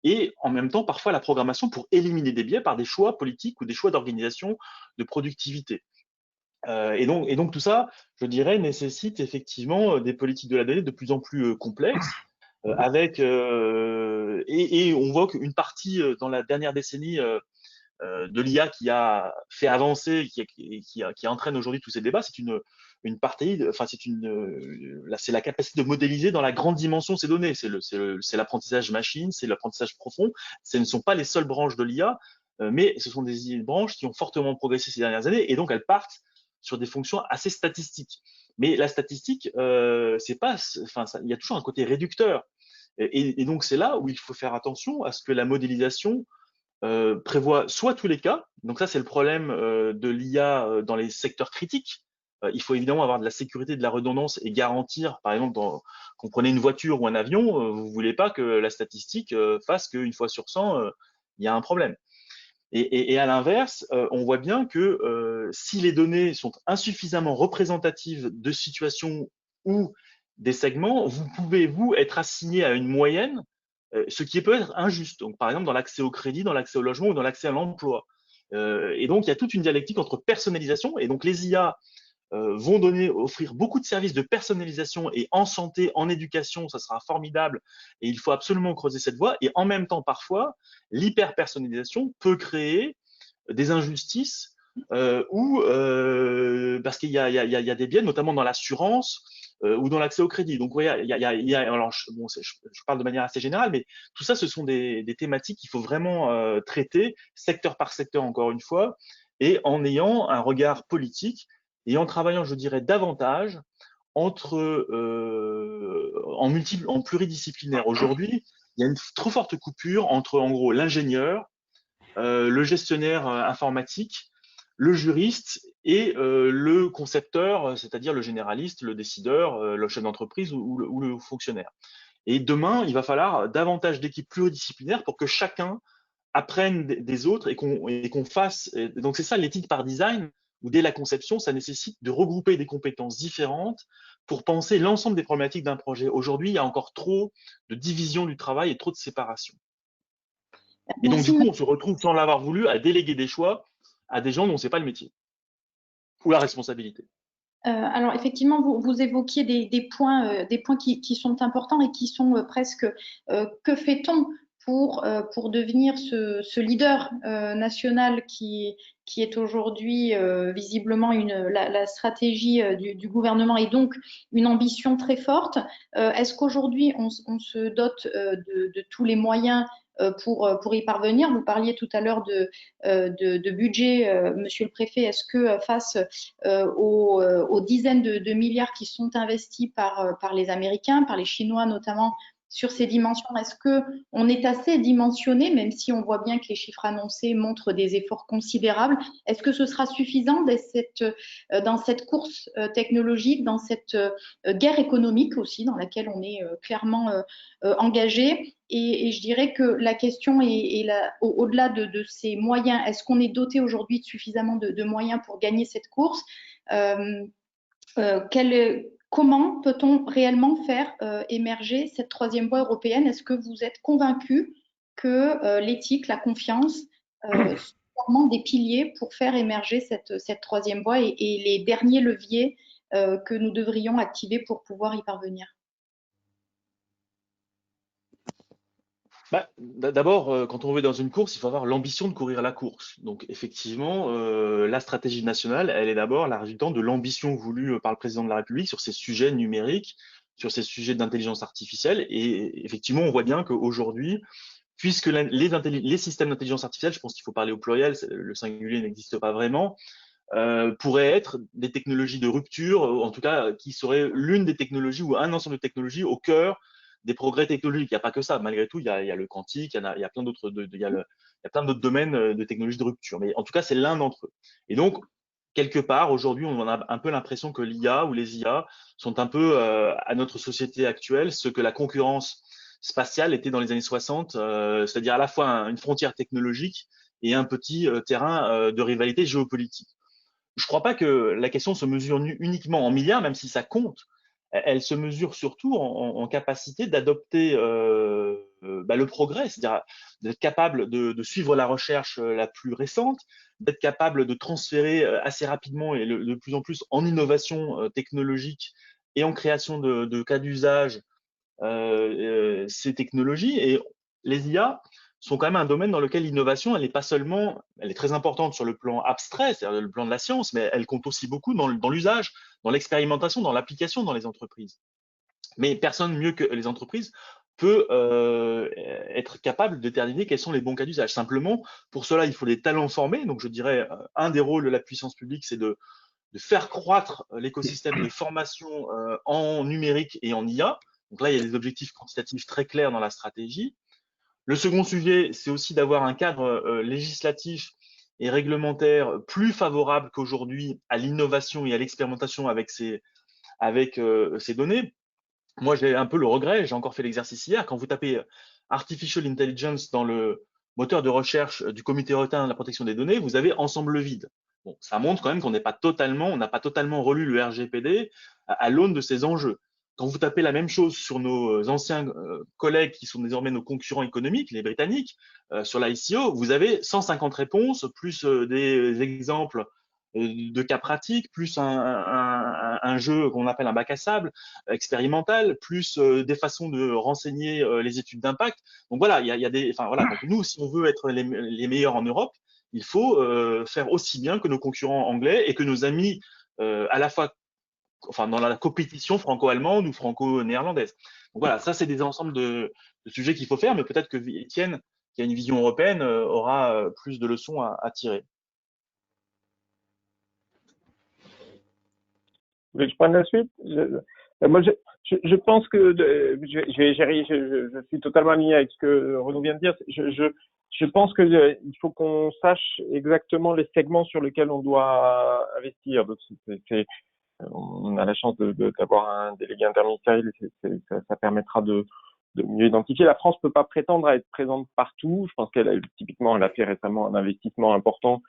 et en même temps parfois la programmation pour éliminer des biais par des choix politiques ou des choix d'organisation, de productivité. Et donc tout ça, je dirais, nécessite effectivement des politiques de la donnée de plus en plus complexes, avec et on voit qu'une partie dans la dernière décennie de l'IA qui a fait avancer, qui entraîne aujourd'hui tous ces débats, c'est une partie, enfin c'est la capacité de modéliser dans la grande dimension ces données. C'est l'apprentissage machine, c'est l'apprentissage profond. Ce ne sont pas les seules branches de l'IA, mais ce sont des branches qui ont fortement progressé ces dernières années, et donc elles partent sur des fonctions assez statistiques. Mais la statistique, c'est pas, enfin, il y a toujours un côté réducteur. Et donc c'est là où il faut faire attention à ce que la modélisation prévoit soit tous les cas, donc ça c'est le problème de l'IA dans les secteurs critiques. Il faut évidemment avoir de la sécurité, de la redondance et garantir, par exemple, quand vous prenez une voiture ou un avion, vous voulez pas que la statistique fasse qu'une fois sur 100, il y a un problème. Et à l'inverse, on voit bien que si les données sont insuffisamment représentatives de situations ou des segments, vous pouvez, vous, être assigné à une moyenne, ce qui peut être injuste. Donc, par exemple, dans l'accès au crédit, dans l'accès au logement ou dans l'accès à l'emploi. Et donc, il y a toute une dialectique entre personnalisation. Et donc, les IA vont offrir beaucoup de services de personnalisation et en santé, en éducation, ça sera formidable et il faut absolument creuser cette voie. Et en même temps, parfois, l'hyper-personnalisation peut créer des injustices parce qu'il y a des biais, notamment dans l'assurance ou dans l'accès au crédit. Donc, ouais, alors, je parle de manière assez générale, mais tout ça, ce sont des thématiques qu'il faut vraiment traiter, secteur par secteur, encore une fois, et en ayant un regard politique et en travaillant, je dirais, davantage en pluridisciplinaire. Aujourd'hui, il y a une trop forte coupure entre, en gros, l'ingénieur, le gestionnaire informatique, le juriste et le concepteur, c'est-à-dire le généraliste, le décideur, le chef d'entreprise ou le fonctionnaire. Et demain, il va falloir davantage d'équipes pluridisciplinaires pour que chacun apprenne des autres et qu'on fasse. Donc c'est ça l'éthique par design, où dès la conception, ça nécessite de regrouper des compétences différentes pour penser l'ensemble des problématiques d'un projet. Aujourd'hui, il y a encore trop de division du travail et trop de séparation. Et donc, Merci. du coup, on se retrouve sans l'avoir voulu à déléguer des choix à des gens dont c'est pas le métier ou la responsabilité. Alors effectivement, vous évoquiez des points qui sont importants et qui sont presque que fait-on pour devenir ce leader national qui est aujourd'hui visiblement la stratégie du gouvernement et donc une ambition très forte. Est-ce qu'aujourd'hui on se dote de tous les moyens pour y parvenir? Vous parliez tout à l'heure de budget, Monsieur le Préfet. Est-ce que face aux dizaines de milliards qui sont investis par les Américains, par les Chinois notamment, sur ces dimensions, est-ce qu'on est assez dimensionné, même si on voit bien que les chiffres annoncés montrent des efforts considérables? Est-ce que ce sera suffisant dans cette course technologique, dans cette guerre économique aussi, dans laquelle on est clairement engagé? Et je dirais que la question est au-delà de ces moyens. Est-ce qu'on est doté aujourd'hui de suffisamment de moyens pour gagner cette course? Comment peut-on réellement faire émerger cette troisième voie européenne? Est-ce que vous êtes convaincu que l'éthique, la confiance sont vraiment des piliers pour faire émerger cette troisième voie et les derniers leviers que nous devrions activer pour pouvoir y parvenir? D'abord, quand on veut dans une course, il faut avoir l'ambition de courir la course. Donc, effectivement, la stratégie nationale, elle est d'abord la résultante de l'ambition voulue par le président de la République sur ces sujets numériques, sur ces sujets d'intelligence artificielle. Et effectivement, on voit bien qu'aujourd'hui, puisque les systèmes d'intelligence artificielle, je pense qu'il faut parler au pluriel, le singulier n'existe pas vraiment, pourraient être des technologies de rupture, en tout cas, qui seraient l'une des technologies ou un ensemble de technologies au cœur des progrès technologiques. Il n'y a pas que ça. Malgré tout, il y a le quantique, il y a plein d'autres, il y a plein d'autres domaines de technologies de rupture. Mais en tout cas, c'est l'un d'entre eux. Et donc, quelque part, aujourd'hui, on a un peu l'impression que l'IA ou les IA sont un peu à notre société actuelle ce que la concurrence spatiale était dans les années 60, c'est-à-dire à la fois une frontière technologique et un petit terrain de rivalité géopolitique. Je ne crois pas que la question se mesure uniquement en milliards, même si ça compte. Elle se mesure surtout en capacité d'adopter le progrès, c'est-à-dire d'être capable de suivre la recherche la plus récente, d'être capable de transférer assez rapidement et de plus en plus en innovation technologique et en création de cas d'usage ces technologies. Et les IA sont quand même un domaine dans lequel l'innovation, elle n'est pas seulement, elle est très importante sur le plan abstrait, c'est-à-dire le plan de la science, mais elle compte aussi beaucoup dans l'usage, dans l'expérimentation, dans l'application dans les entreprises. Mais personne mieux que les entreprises peut être capable de déterminer quels sont les bons cas d'usage. Simplement, pour cela, il faut des talents formés. Donc, je dirais, un des rôles de la puissance publique, c'est de faire croître l'écosystème de formation en numérique et en IA. Donc là, il y a des objectifs quantitatifs très clairs dans la stratégie. Le second sujet, c'est aussi d'avoir un cadre législatif et réglementaire plus favorable qu'aujourd'hui à l'innovation et à l'expérimentation avec ces données. Moi, j'ai un peu le regret, j'ai encore fait l'exercice hier, quand vous tapez Artificial Intelligence dans le moteur de recherche du Comité européen de la protection des données, vous avez ensemble vide. Bon, ça montre quand même qu'on n'a pas totalement relu le RGPD à l'aune de ces enjeux. Quand vous tapez la même chose sur nos anciens collègues qui sont désormais nos concurrents économiques, les Britanniques, sur l'ICO, vous avez 150 réponses, plus des exemples de cas pratiques, plus un jeu qu'on appelle un bac à sable expérimental, plus des façons de renseigner les études d'impact. Donc voilà, il y a des, enfin voilà. Donc nous, si on veut être les meilleurs en Europe, il faut faire aussi bien que nos concurrents anglais et que nos amis à la fois, enfin dans la compétition franco-allemande ou franco-néerlandaise. Donc voilà, ça c'est des ensembles de sujets qu'il faut faire, mais peut-être que Étienne, qui a une vision européenne, aura plus de leçons à tirer. Vous voulez que je prenne la suite? Moi, je pense que je suis totalement aligné avec ce que Renaud vient de dire. Je pense que il faut qu'on sache exactement les segments sur lesquels on doit investir. Donc, on a la chance d'avoir un délégué interministériel et ça permettra de mieux identifier. La France peut pas prétendre à être présente partout. Je pense typiquement, elle a fait récemment un investissement important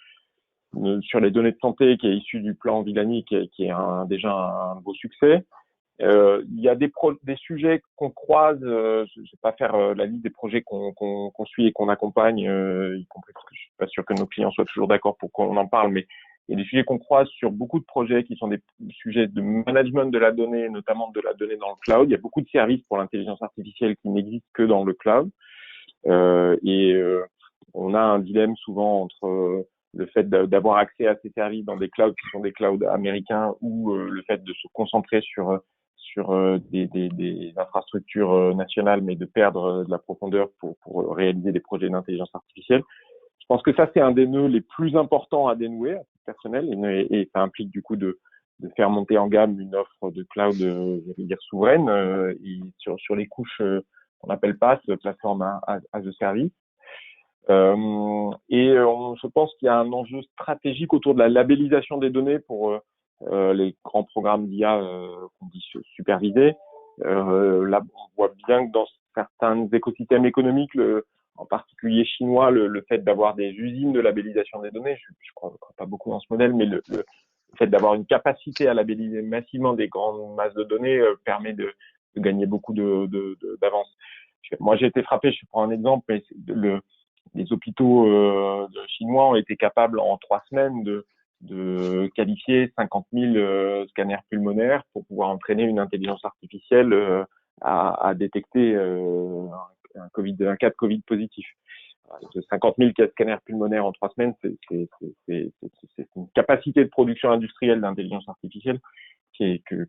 sur les données de santé qui est issu du plan Villani, qui est déjà un beau succès. Il y a des sujets qu'on croise, je ne vais pas faire la liste des projets qu'on suit et qu'on accompagne, y compris parce que je suis pas sûr que nos clients soient toujours d'accord pour qu'on en parle, mais il y a des sujets qu'on croise sur beaucoup de projets qui sont des sujets de management de la donnée, notamment de la donnée dans le cloud. Il y a beaucoup de services pour l'intelligence artificielle qui n'existent que dans le cloud. On a un dilemme souvent entre le fait d'avoir accès à ces services dans des clouds qui sont des clouds américains ou le fait de se concentrer sur des infrastructures nationales, mais de perdre de la profondeur pour réaliser des projets d'intelligence artificielle. Je pense que ça, c'est un des nœuds les plus importants à dénouer, à titre personnel, et ça implique du coup de faire monter en gamme une offre de cloud, j'allais dire souveraine, et sur les couches qu'on appelle PaaS, plateforme as a service. Je pense qu'il y a un enjeu stratégique autour de la labellisation des données pour les grands programmes d'IA qu'on dit supervisés. Là, on voit bien que dans certains écosystèmes économiques, en particulier chinois, le fait d'avoir des usines de labellisation des données, je crois pas beaucoup dans ce modèle, mais le fait d'avoir une capacité à labelliser massivement des grandes masses de données permet de gagner beaucoup d'avance. Moi, j'ai été frappé, je prends un exemple, mais les hôpitaux chinois ont été capables en 3 semaines de qualifier 50 000 scanners pulmonaires pour pouvoir entraîner une intelligence artificielle à détecter un cas de Covid positif. 50 000 scanners pulmonaires en 3 semaines, c'est une capacité de production industrielle d'intelligence artificielle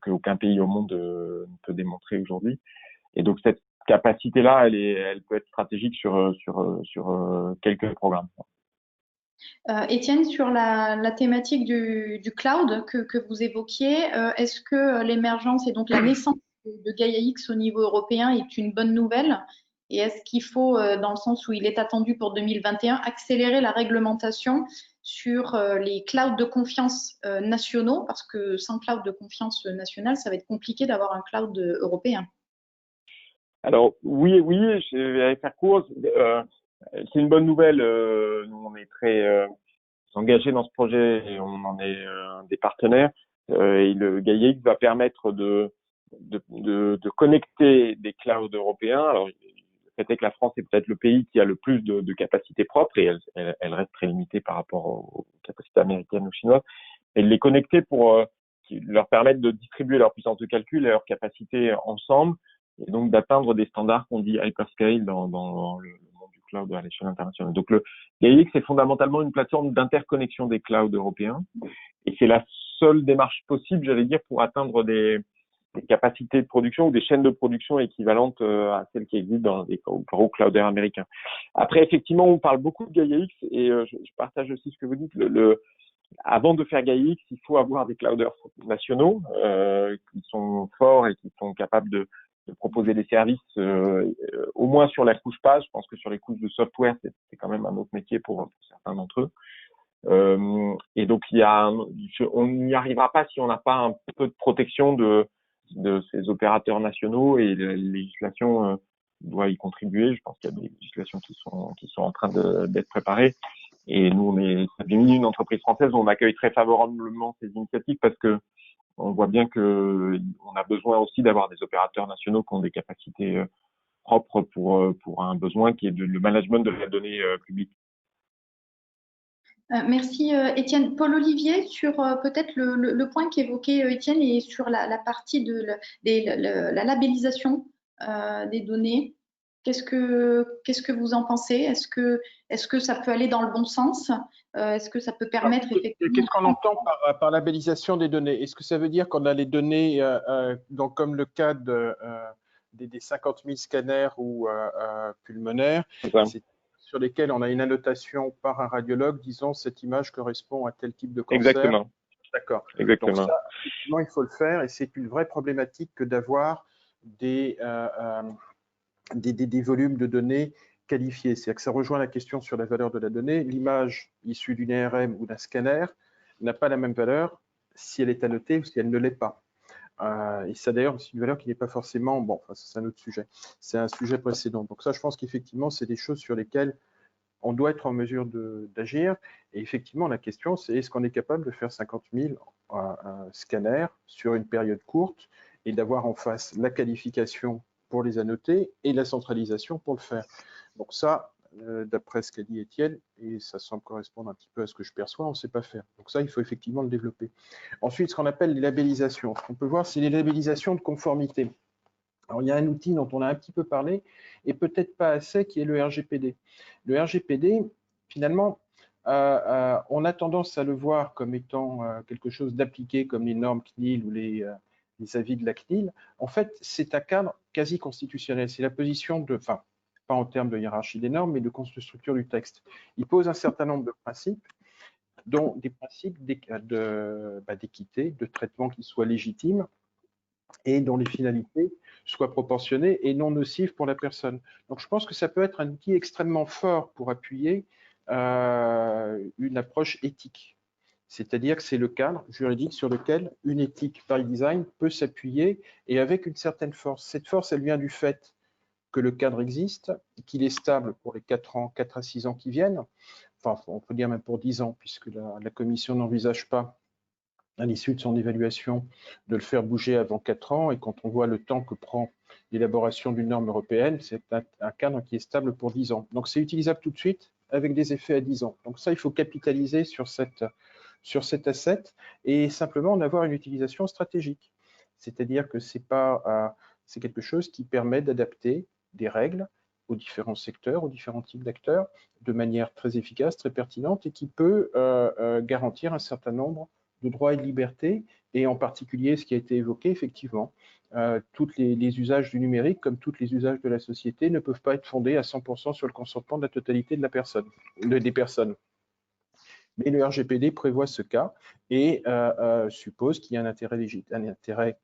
qu'aucun pays au monde ne peut démontrer aujourd'hui. Et donc cette capacité-là, elle peut être stratégique sur quelques programmes. Étienne, sur la thématique du cloud que vous évoquiez, est-ce que l'émergence et donc la naissance de Gaia X au niveau européen est une bonne nouvelle? Et est-ce qu'il faut, dans le sens où il est attendu pour 2021, accélérer la réglementation sur les clouds de confiance nationaux? Parce que sans cloud de confiance national, ça va être compliqué d'avoir un cloud européen. Alors oui, je vais faire court. C'est une bonne nouvelle. Nous, on est très engagés dans ce projet et on en est des partenaires. Et le Gaia X va permettre de connecter des clouds européens. Alors, le fait est que la France est peut-être le pays qui a le plus de capacités propres et elle reste très limitée par rapport aux capacités américaines ou chinoises. Et de les connecter pour leur permettre de distribuer leur puissance de calcul et leurs capacités ensemble, et donc d'atteindre des standards qu'on dit hyperscale dans le monde du cloud à l'échelle internationale. Donc le Gaia X est fondamentalement une plateforme d'interconnexion des clouds européens, et c'est la seule démarche possible, j'allais dire, pour atteindre des capacités de production ou des chaînes de production équivalentes à celles qui existent dans les gros clouders américains. Après, effectivement, on parle beaucoup de Gaia X et je partage aussi ce que vous dites. Avant de faire Gaia X, il faut avoir des clouders nationaux qui sont forts et qui sont capables de proposer des services au moins sur la couche PaaS. Je pense que sur les couches de software, c'est quand même un autre métier pour certains d'entre eux. Et donc, on n'y arrivera pas si on n'a pas un peu de protection de ces opérateurs nationaux et la législation doit y contribuer. Je pense qu'il y a des législations qui sont en train d'être préparées. Et nous, Capgemini, une entreprise française, on accueille très favorablement ces initiatives parce que on voit bien que on a besoin aussi d'avoir des opérateurs nationaux qui ont des capacités propres pour un besoin qui est le management de la donnée publique. Merci Étienne. Paul-Olivier, sur peut-être le point qu'évoquait Étienne et sur la partie de la labellisation des données. Qu'est-ce que vous en pensez? Est-ce que ça peut aller dans le bon sens? Est-ce que ça peut permettre effectivement… Qu'est-ce qu'on entend par labellisation des données? Est-ce que ça veut dire qu'on a les données, donc comme le cas des 50 000 scanners ou pulmonaires, sur lesquels on a une annotation par un radiologue disant cette image correspond à tel type de cancer? Exactement. D'accord. Exactement. Donc ça, effectivement, il faut le faire et c'est une vraie problématique que d'avoir des volumes de données qualifiés. C'est-à-dire que ça rejoint la question sur la valeur de la donnée. L'image issue d'une ARM ou d'un scanner n'a pas la même valeur si elle est annotée ou si elle ne l'est pas. Et ça d'ailleurs, c'est une valeur qui n'est pas forcément… Bon, enfin, c'est un autre sujet. C'est un sujet précédent. Donc ça, je pense qu'effectivement, c'est des choses sur lesquelles on doit être en mesure d'agir. Et effectivement, la question, c'est est-ce qu'on est capable de faire 50 000 scanners sur une période courte et d'avoir en face la qualification pour les annoter et la centralisation pour le faire. Donc ça, d'après ce qu'a dit Étienne, et ça semble correspondre un petit peu à ce que je perçois, on ne sait pas faire. Donc ça, il faut effectivement le développer. Ensuite, ce qu'on appelle les labellisations. Ce qu'on peut voir, c'est les labellisations de conformité. Alors, il y a un outil dont on a un petit peu parlé, et peut-être pas assez, qui est le RGPD. Le RGPD, finalement, on a tendance à le voir comme étant quelque chose d'appliqué, comme les normes CNIL ou les avis de la CNIL. En fait, c'est un cadre quasi constitutionnel. C'est la position de, enfin, pas en termes de hiérarchie des normes, mais de structure du texte. Il pose un certain nombre de principes, dont des principes d'équité, de traitement qui soit légitime, et dont les finalités soient proportionnées et non nocives pour la personne. Donc je pense que ça peut être un outil extrêmement fort pour appuyer une approche éthique. C'est-à-dire que c'est le cadre juridique sur lequel une éthique by design peut s'appuyer et avec une certaine force. Cette force, elle vient du fait que le cadre existe, qu'il est stable pour les 4 à 6 ans qui viennent, enfin on peut dire même pour 10 ans, puisque la Commission n'envisage pas à l'issue de son évaluation, de le faire bouger avant 4 ans. Et quand on voit le temps que prend l'élaboration d'une norme européenne, c'est un cadre qui est stable pour 10 ans. Donc, c'est utilisable tout de suite avec des effets à 10 ans. Donc, ça, il faut capitaliser sur cet asset et simplement en avoir une utilisation stratégique. C'est-à-dire que c'est quelque chose qui permet d'adapter des règles aux différents secteurs, aux différents types d'acteurs, de manière très efficace, très pertinente et qui peut garantir un certain nombre de droits et de libertés, et en particulier ce qui a été évoqué, effectivement, tous les usages du numérique, comme tous les usages de la société, ne peuvent pas être fondés à 100% sur le consentement de la totalité de des personnes. Mais le RGPD prévoit ce cas et suppose qu'il y a un intérêt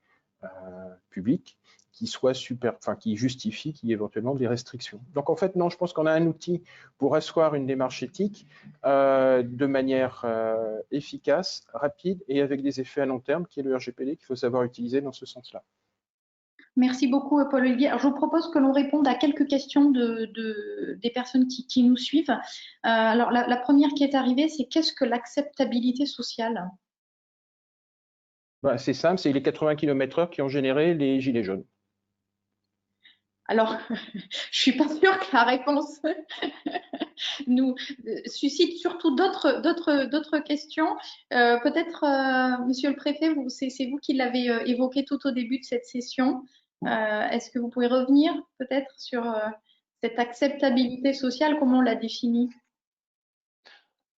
public qui justifie qu'il y ait éventuellement des restrictions. Donc en fait, non, je pense qu'on a un outil pour asseoir une démarche éthique de manière efficace, rapide et avec des effets à long terme, qui est le RGPD qu'il faut savoir utiliser dans ce sens-là. Merci beaucoup, Paul-Olivier. Alors, je vous propose que l'on réponde à quelques questions des personnes qui nous suivent. Alors, la première qui est arrivée, c'est qu'est-ce que l'acceptabilité sociale? C'est simple, c'est les 80 km/h qui ont généré les gilets jaunes. Alors, je ne suis pas sûre que la réponse nous suscite surtout d'autres questions. Peut-être, Monsieur le Préfet, c'est vous qui l'avez évoqué tout au début de cette session. Est-ce que vous pouvez revenir peut-être sur cette acceptabilité sociale, comment on la définit?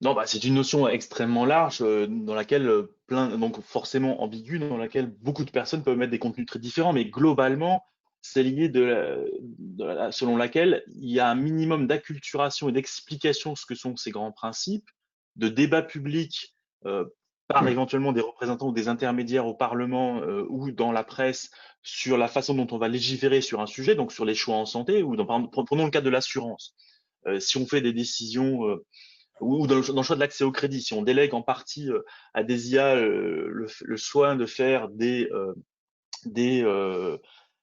Non, c'est une notion extrêmement large dans laquelle donc forcément ambiguë, dans laquelle beaucoup de personnes peuvent mettre des contenus très différents, mais globalement, c'est l'idée selon laquelle il y a un minimum d'acculturation et d'explication de ce que sont ces grands principes, de débat public par éventuellement des représentants ou des intermédiaires au Parlement ou dans la presse sur la façon dont on va légiférer sur un sujet, donc sur les choix en santé, ou prenons le cas de l'assurance. Si on fait des décisions ou dans le choix de l'accès au crédit, si on délègue en partie à des IA le soin de faire des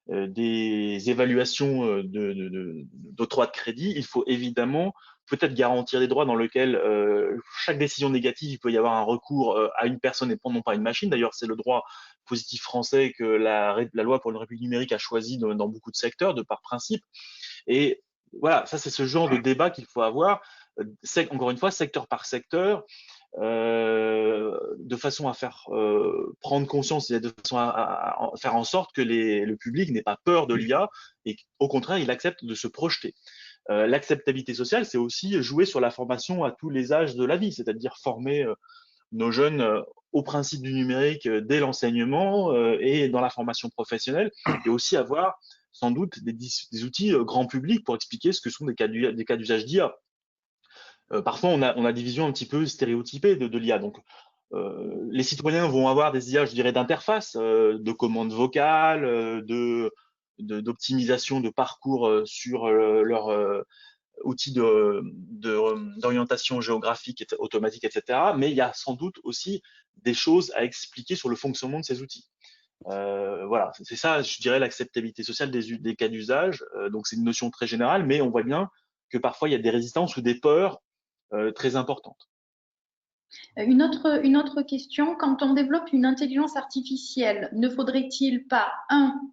des évaluations d'octroi de crédit, il faut évidemment peut-être garantir des droits dans lesquels chaque décision négative, il peut y avoir un recours à une personne et non pas à une machine. D'ailleurs, c'est le droit positif français que la loi pour une république numérique a choisi dans beaucoup de secteurs, de par principe. Et voilà, ça c'est ce genre de débat qu'il faut avoir, encore une fois, secteur par secteur, de façon à faire prendre conscience et de façon à faire en sorte que le public n'ait pas peur de l'IA et qu'au contraire, il accepte de se projeter. L'acceptabilité sociale, c'est aussi jouer sur la formation à tous les âges de la vie, c'est-à-dire former nos jeunes au principe du numérique dès l'enseignement et dans la formation professionnelle, et aussi avoir sans doute des outils grand public pour expliquer ce que sont des cas d'usage d'IA. Parfois, on a des visions un petit peu stéréotypées de l'IA. Donc, les citoyens vont avoir des IA, je dirais, d'interface, de commandes vocales, d'optimisation de parcours sur leur outils d'orientation géographique automatique, etc. Mais il y a sans doute aussi des choses à expliquer sur le fonctionnement de ces outils. Voilà, c'est ça, je dirais, l'acceptabilité sociale des cas d'usage. Donc, c'est une notion très générale, mais on voit bien que parfois, il y a des résistances ou des peurs très importantes. Une autre question, quand on développe une intelligence artificielle, ne faudrait-il pas,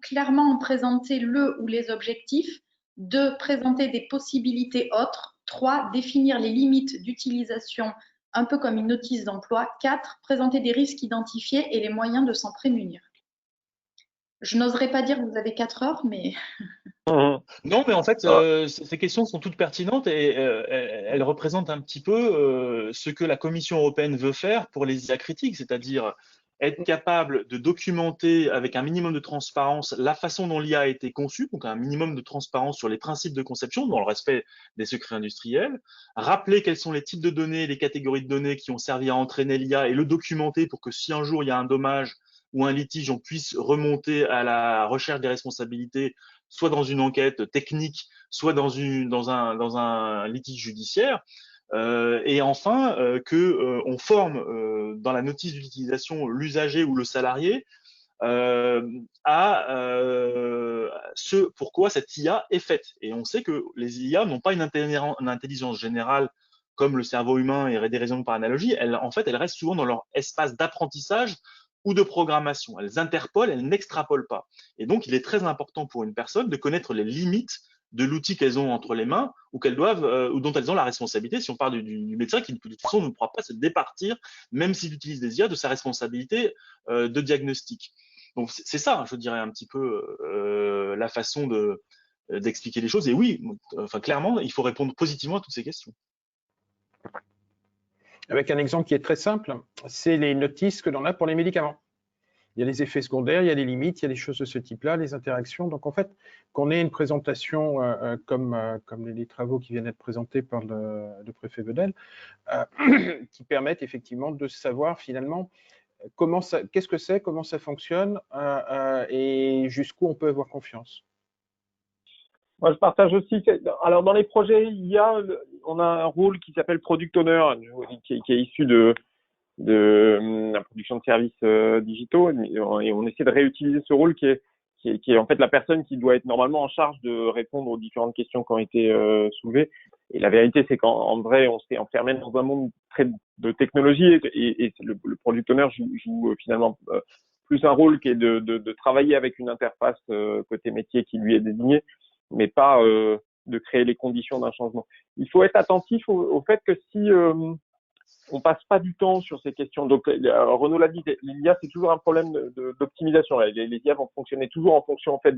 clairement en présenter le ou les objectifs, 2, présenter des possibilités autres, 3, définir les limites d'utilisation, un peu comme une notice d'emploi, 4, présenter des risques identifiés et les moyens de s'en prémunir. Je n'oserais pas dire que vous avez 4 heures, mais… Non, mais en fait, ces questions sont toutes pertinentes et elles représentent un petit peu ce que la Commission européenne veut faire pour les IA critiques, c'est-à-dire être capable de documenter avec un minimum de transparence la façon dont l'IA a été conçue, donc un minimum de transparence sur les principes de conception dans le respect des secrets industriels, rappeler quels sont les types de données, les catégories de données qui ont servi à entraîner l'IA et le documenter pour que si un jour il y a un dommage ou un litige, on puisse remonter à la recherche des responsabilités, soit dans une enquête technique, soit dans un litige judiciaire. Et enfin, on forme dans la notice d'utilisation l'usager ou le salarié à ce pourquoi cette IA est faite. Et on sait que les IA n'ont pas une intelligence générale comme le cerveau humain et des raisons par analogie. En fait, elles restent souvent dans leur espace d'apprentissage ou de programmation. Elles interpolent, elles n'extrapolent pas. Et donc, il est très important pour une personne de connaître les limites de l'outil qu'elles ont entre les mains ou qu'elles doivent ou dont elles ont la responsabilité. Si on parle du médecin qui de toute façon ne pourra pas se départir, même s'il utilise des IA, de sa responsabilité de diagnostic. Donc c'est ça, je dirais un petit peu la façon d'expliquer les choses. Et oui, enfin clairement, il faut répondre positivement à toutes ces questions. Avec un exemple qui est très simple, c'est les notices que l'on a pour les médicaments. Il y a les effets secondaires, il y a les limites, il y a des choses de ce type-là, les interactions. Donc en fait, qu'on ait une présentation comme les travaux qui viennent d'être présentés par le préfet Vedel, qui permettent effectivement de savoir finalement qu'est-ce que c'est, comment ça fonctionne et jusqu'où on peut avoir confiance. Moi, je partage aussi. Alors, dans les projets on a un rôle qui s'appelle Product Owner, qui est issu de la production de services digitaux, et on essaie de réutiliser ce rôle qui est en fait la personne qui doit être normalement en charge de répondre aux différentes questions qui ont été soulevées. Et la vérité, c'est qu'en vrai, on s'est enfermé dans un monde très de technologie et le Product Owner joue finalement plus un rôle qui est de travailler avec une interface côté métier qui lui est désignée, mais pas de créer les conditions d'un changement. Il faut être attentif au fait que si on passe pas du temps sur ces questions. Donc, Renaud l'a dit, l'IA, c'est toujours un problème d'optimisation. Les IA vont fonctionner toujours en fonction, en fait,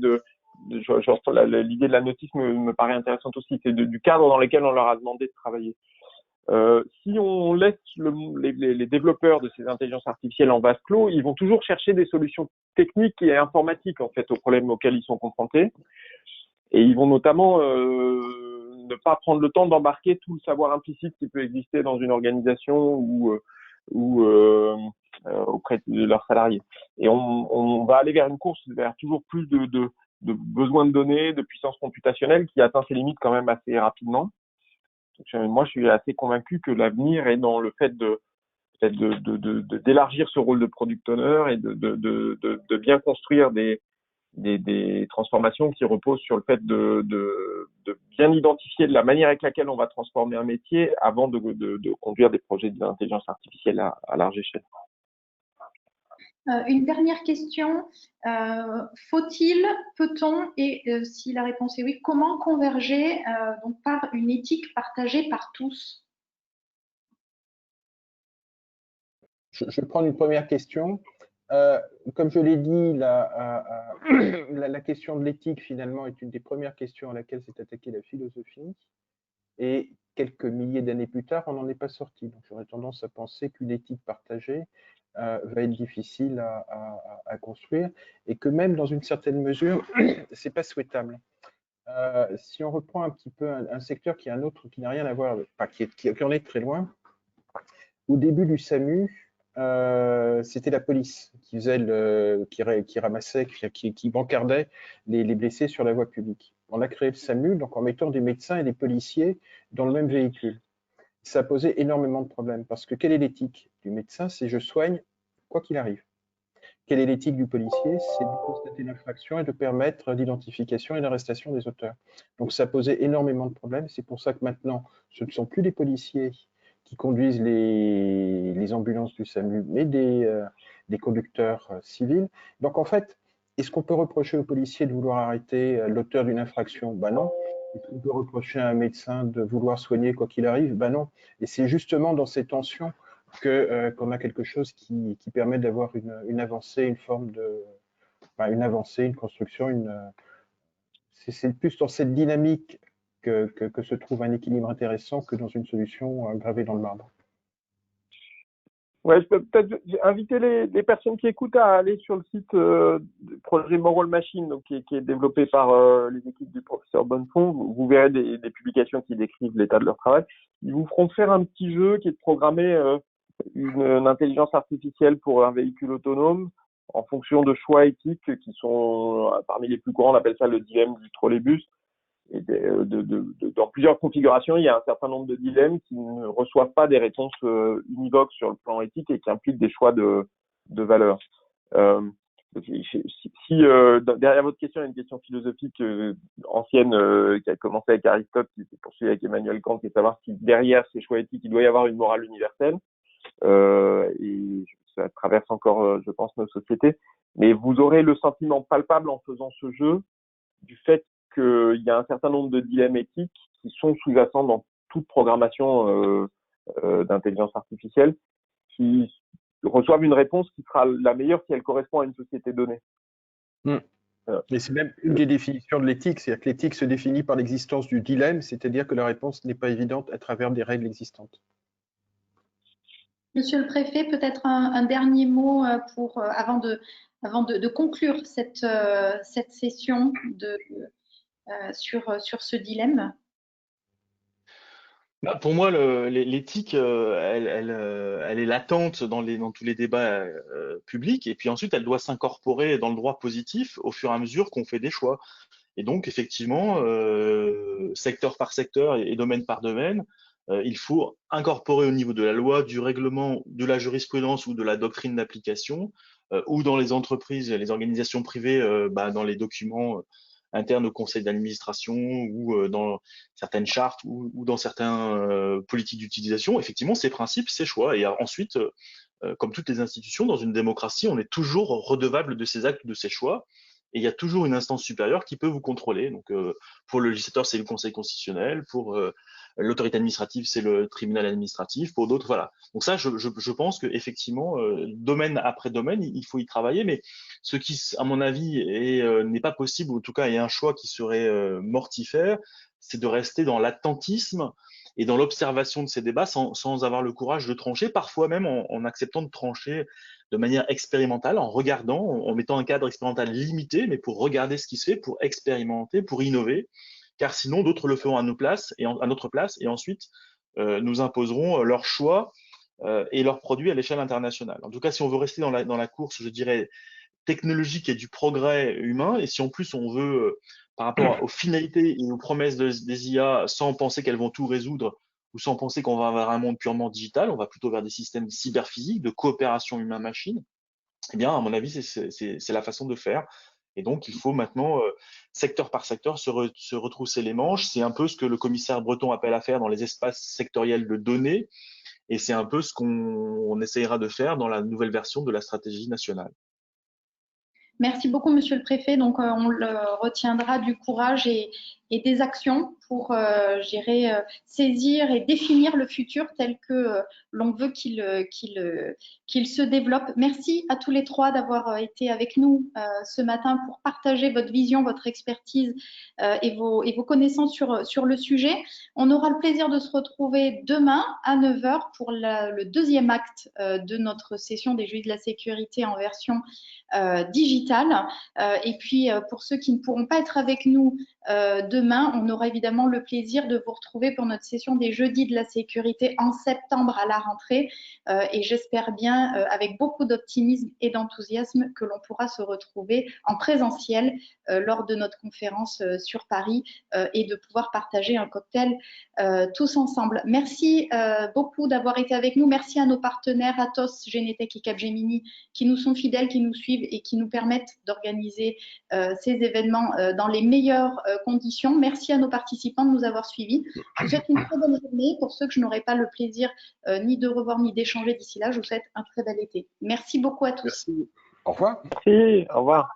l'idée de la notice me paraît intéressante aussi. C'est du cadre dans lequel on leur a demandé de travailler. Si on laisse les développeurs de ces intelligences artificielles en vase clos, ils vont toujours chercher des solutions techniques et informatiques, en fait, aux problèmes auxquels ils sont confrontés. Et ils vont notamment ne pas prendre le temps d'embarquer tout le savoir implicite qui peut exister dans une organisation ou auprès de leurs salariés. Et on va aller vers une course vers toujours plus de besoins de données, de puissance computationnelle qui atteint ses limites quand même assez rapidement. Donc, moi, je suis assez convaincu que l'avenir est dans le fait d'élargir ce rôle de product owner et de bien construire des des transformations qui reposent sur le fait de bien identifier la manière avec laquelle on va transformer un métier avant de conduire des projets d'intelligence artificielle à large échelle. Une dernière question. Faut-il, peut-on, et si la réponse est oui, comment converger donc par une éthique partagée par tous? Je vais prendre une première question. Comme je l'ai dit, la question de l'éthique, finalement, est une des premières questions à laquelle s'est attaquée la philosophie. Et quelques milliers d'années plus tard, on n'en est pas sorti. Donc, j'aurais tendance à penser qu'une éthique partagée va être difficile à construire et que même dans une certaine mesure, c'est pas souhaitable. Si on reprend un petit peu un secteur qui est un autre, qui n'a rien à voir, enfin, qui en est très loin, au début du SAMU, c'était la police qui faisait qui ramassait, qui bancardait les blessés sur la voie publique. On a créé le SAMU donc en mettant des médecins et des policiers dans le même véhicule. Ça a posé énormément de problèmes parce que quelle est l'éthique du médecin? C'est je soigne quoi qu'il arrive. Quelle est l'éthique du policier? C'est de constater l'infraction et de permettre l'identification et l'arrestation des auteurs. Donc ça a posé énormément de problèmes. C'est pour ça que maintenant, ce ne sont plus les policiers qui conduisent les ambulances du SAMU, mais des conducteurs civils. Donc en fait, est-ce qu'on peut reprocher aux policiers de vouloir arrêter l'auteur d'une infraction? Ben non. Est-ce qu'on peut reprocher à un médecin de vouloir soigner quoi qu'il arrive? Ben non. Et c'est justement dans ces tensions qu'on a quelque chose qui permet d'avoir une avancée, une forme de, enfin, une avancée, une construction, c'est plus dans cette dynamique que se trouve un équilibre intéressant que dans une solution gravée dans le marbre. Ouais, je peux peut-être inviter les personnes qui écoutent à aller sur le site du projet Moral Machine, donc qui est développé par les équipes du professeur Bonnefond. Vous verrez des publications qui décrivent l'état de leur travail. Ils vous feront faire un petit jeu qui est de programmer une intelligence artificielle pour un véhicule autonome en fonction de choix éthiques qui sont parmi les plus courants. On appelle ça le dilemme du trolleybus. Et dans plusieurs configurations, il y a un certain nombre de dilemmes qui ne reçoivent pas des réponses univoques sur le plan éthique et qui impliquent des choix de valeurs. Si derrière votre question, il y a une question philosophique ancienne qui a commencé avec Aristote, qui s'est poursuivie avec Emmanuel Kant, qui est de savoir si derrière ces choix éthiques, il doit y avoir une morale universelle. Et ça traverse encore, je pense, nos sociétés. Mais vous aurez le sentiment palpable en faisant ce jeu du fait qu'il y a un certain nombre de dilemmes éthiques qui sont sous-jacents dans toute programmation d'intelligence artificielle, qui reçoivent une réponse qui sera la meilleure si elle correspond à une société donnée. Et c'est même une des définitions de l'éthique, c'est-à-dire que l'éthique se définit par l'existence du dilemme, c'est-à-dire que la réponse n'est pas évidente à travers des règles existantes. Monsieur le préfet, peut-être un dernier mot avant de conclure cette session sur ce dilemme. Pour moi, l'éthique, elle est latente dans tous les débats publics, et puis ensuite, elle doit s'incorporer dans le droit positif au fur et à mesure qu'on fait des choix. Et donc, effectivement, secteur par secteur et domaine par domaine, il faut incorporer au niveau de la loi, du règlement, de la jurisprudence ou de la doctrine d'application, ou dans les entreprises, les organisations privées, dans les documents internes au conseil d'administration ou dans certaines chartes ou dans certaines politiques d'utilisation, effectivement, ces principes, ces choix. Et ensuite, comme toutes les institutions, dans une démocratie, on est toujours redevable de ces actes, de ces choix. Et il y a toujours une instance supérieure qui peut vous contrôler. Donc, pour le législateur, c'est le Conseil constitutionnel. Pour l'autorité administrative, c'est le tribunal administratif. Pour d'autres, voilà. Donc ça, je pense que effectivement, domaine après domaine, il faut y travailler. Mais ce qui, à mon avis, n'est pas possible, ou en tout cas, est un choix qui serait mortifère, c'est de rester dans l'attentisme et dans l'observation de ces débats sans avoir le courage de trancher, parfois même en acceptant de trancher de manière expérimentale, en regardant, en mettant un cadre expérimental limité, mais pour regarder ce qui se fait, pour expérimenter, pour innover, car sinon d'autres le feront à notre place, et ensuite nous imposerons leurs choix et leurs produits à l'échelle internationale. En tout cas, si on veut rester dans la course, je dirais, technologique et du progrès humain, et si en plus on veut, par rapport aux finalités et aux promesses des IA, sans penser qu'elles vont tout résoudre, ou sans penser qu'on va avoir un monde purement digital, on va plutôt vers des systèmes cyberphysiques de coopération humain-machine, eh bien, à mon avis, c'est la façon de faire. Et donc, il faut maintenant, secteur par secteur, se retrousser les manches. C'est un peu ce que le commissaire Breton appelle à faire dans les espaces sectoriels de données. Et c'est un peu ce qu'on essayera de faire dans la nouvelle version de la stratégie nationale. Merci beaucoup, Monsieur le Préfet. Donc, on le retiendra du courage et des actions pour saisir et définir le futur tel que l'on veut qu'il se développe. Merci à tous les trois d'avoir été avec nous ce matin pour partager votre vision, votre expertise et vos connaissances sur le sujet. On aura le plaisir de se retrouver demain à 9 h pour le deuxième acte de notre session des Jeudis de la sécurité en version digitale. Et puis, pour ceux qui ne pourront pas être avec nous demain, on aura évidemment le plaisir de vous retrouver pour notre session des Jeudis de la sécurité en septembre à la rentrée. Et j'espère bien, avec beaucoup d'optimisme et d'enthousiasme, que l'on pourra se retrouver en présentiel lors de notre conférence sur Paris et de pouvoir partager un cocktail tous ensemble. Merci beaucoup d'avoir été avec nous. Merci à nos partenaires Atos, Genetec et Capgemini qui nous sont fidèles, qui nous suivent et qui nous permettent d'organiser ces événements dans les meilleures conditions. Merci à nos participants de nous avoir suivis. Je vous souhaite une très bonne journée. Pour ceux que je n'aurai pas le plaisir ni de revoir ni d'échanger d'ici là, je vous souhaite un très bel été. Merci beaucoup à tous. Merci. Au revoir. Merci, au revoir.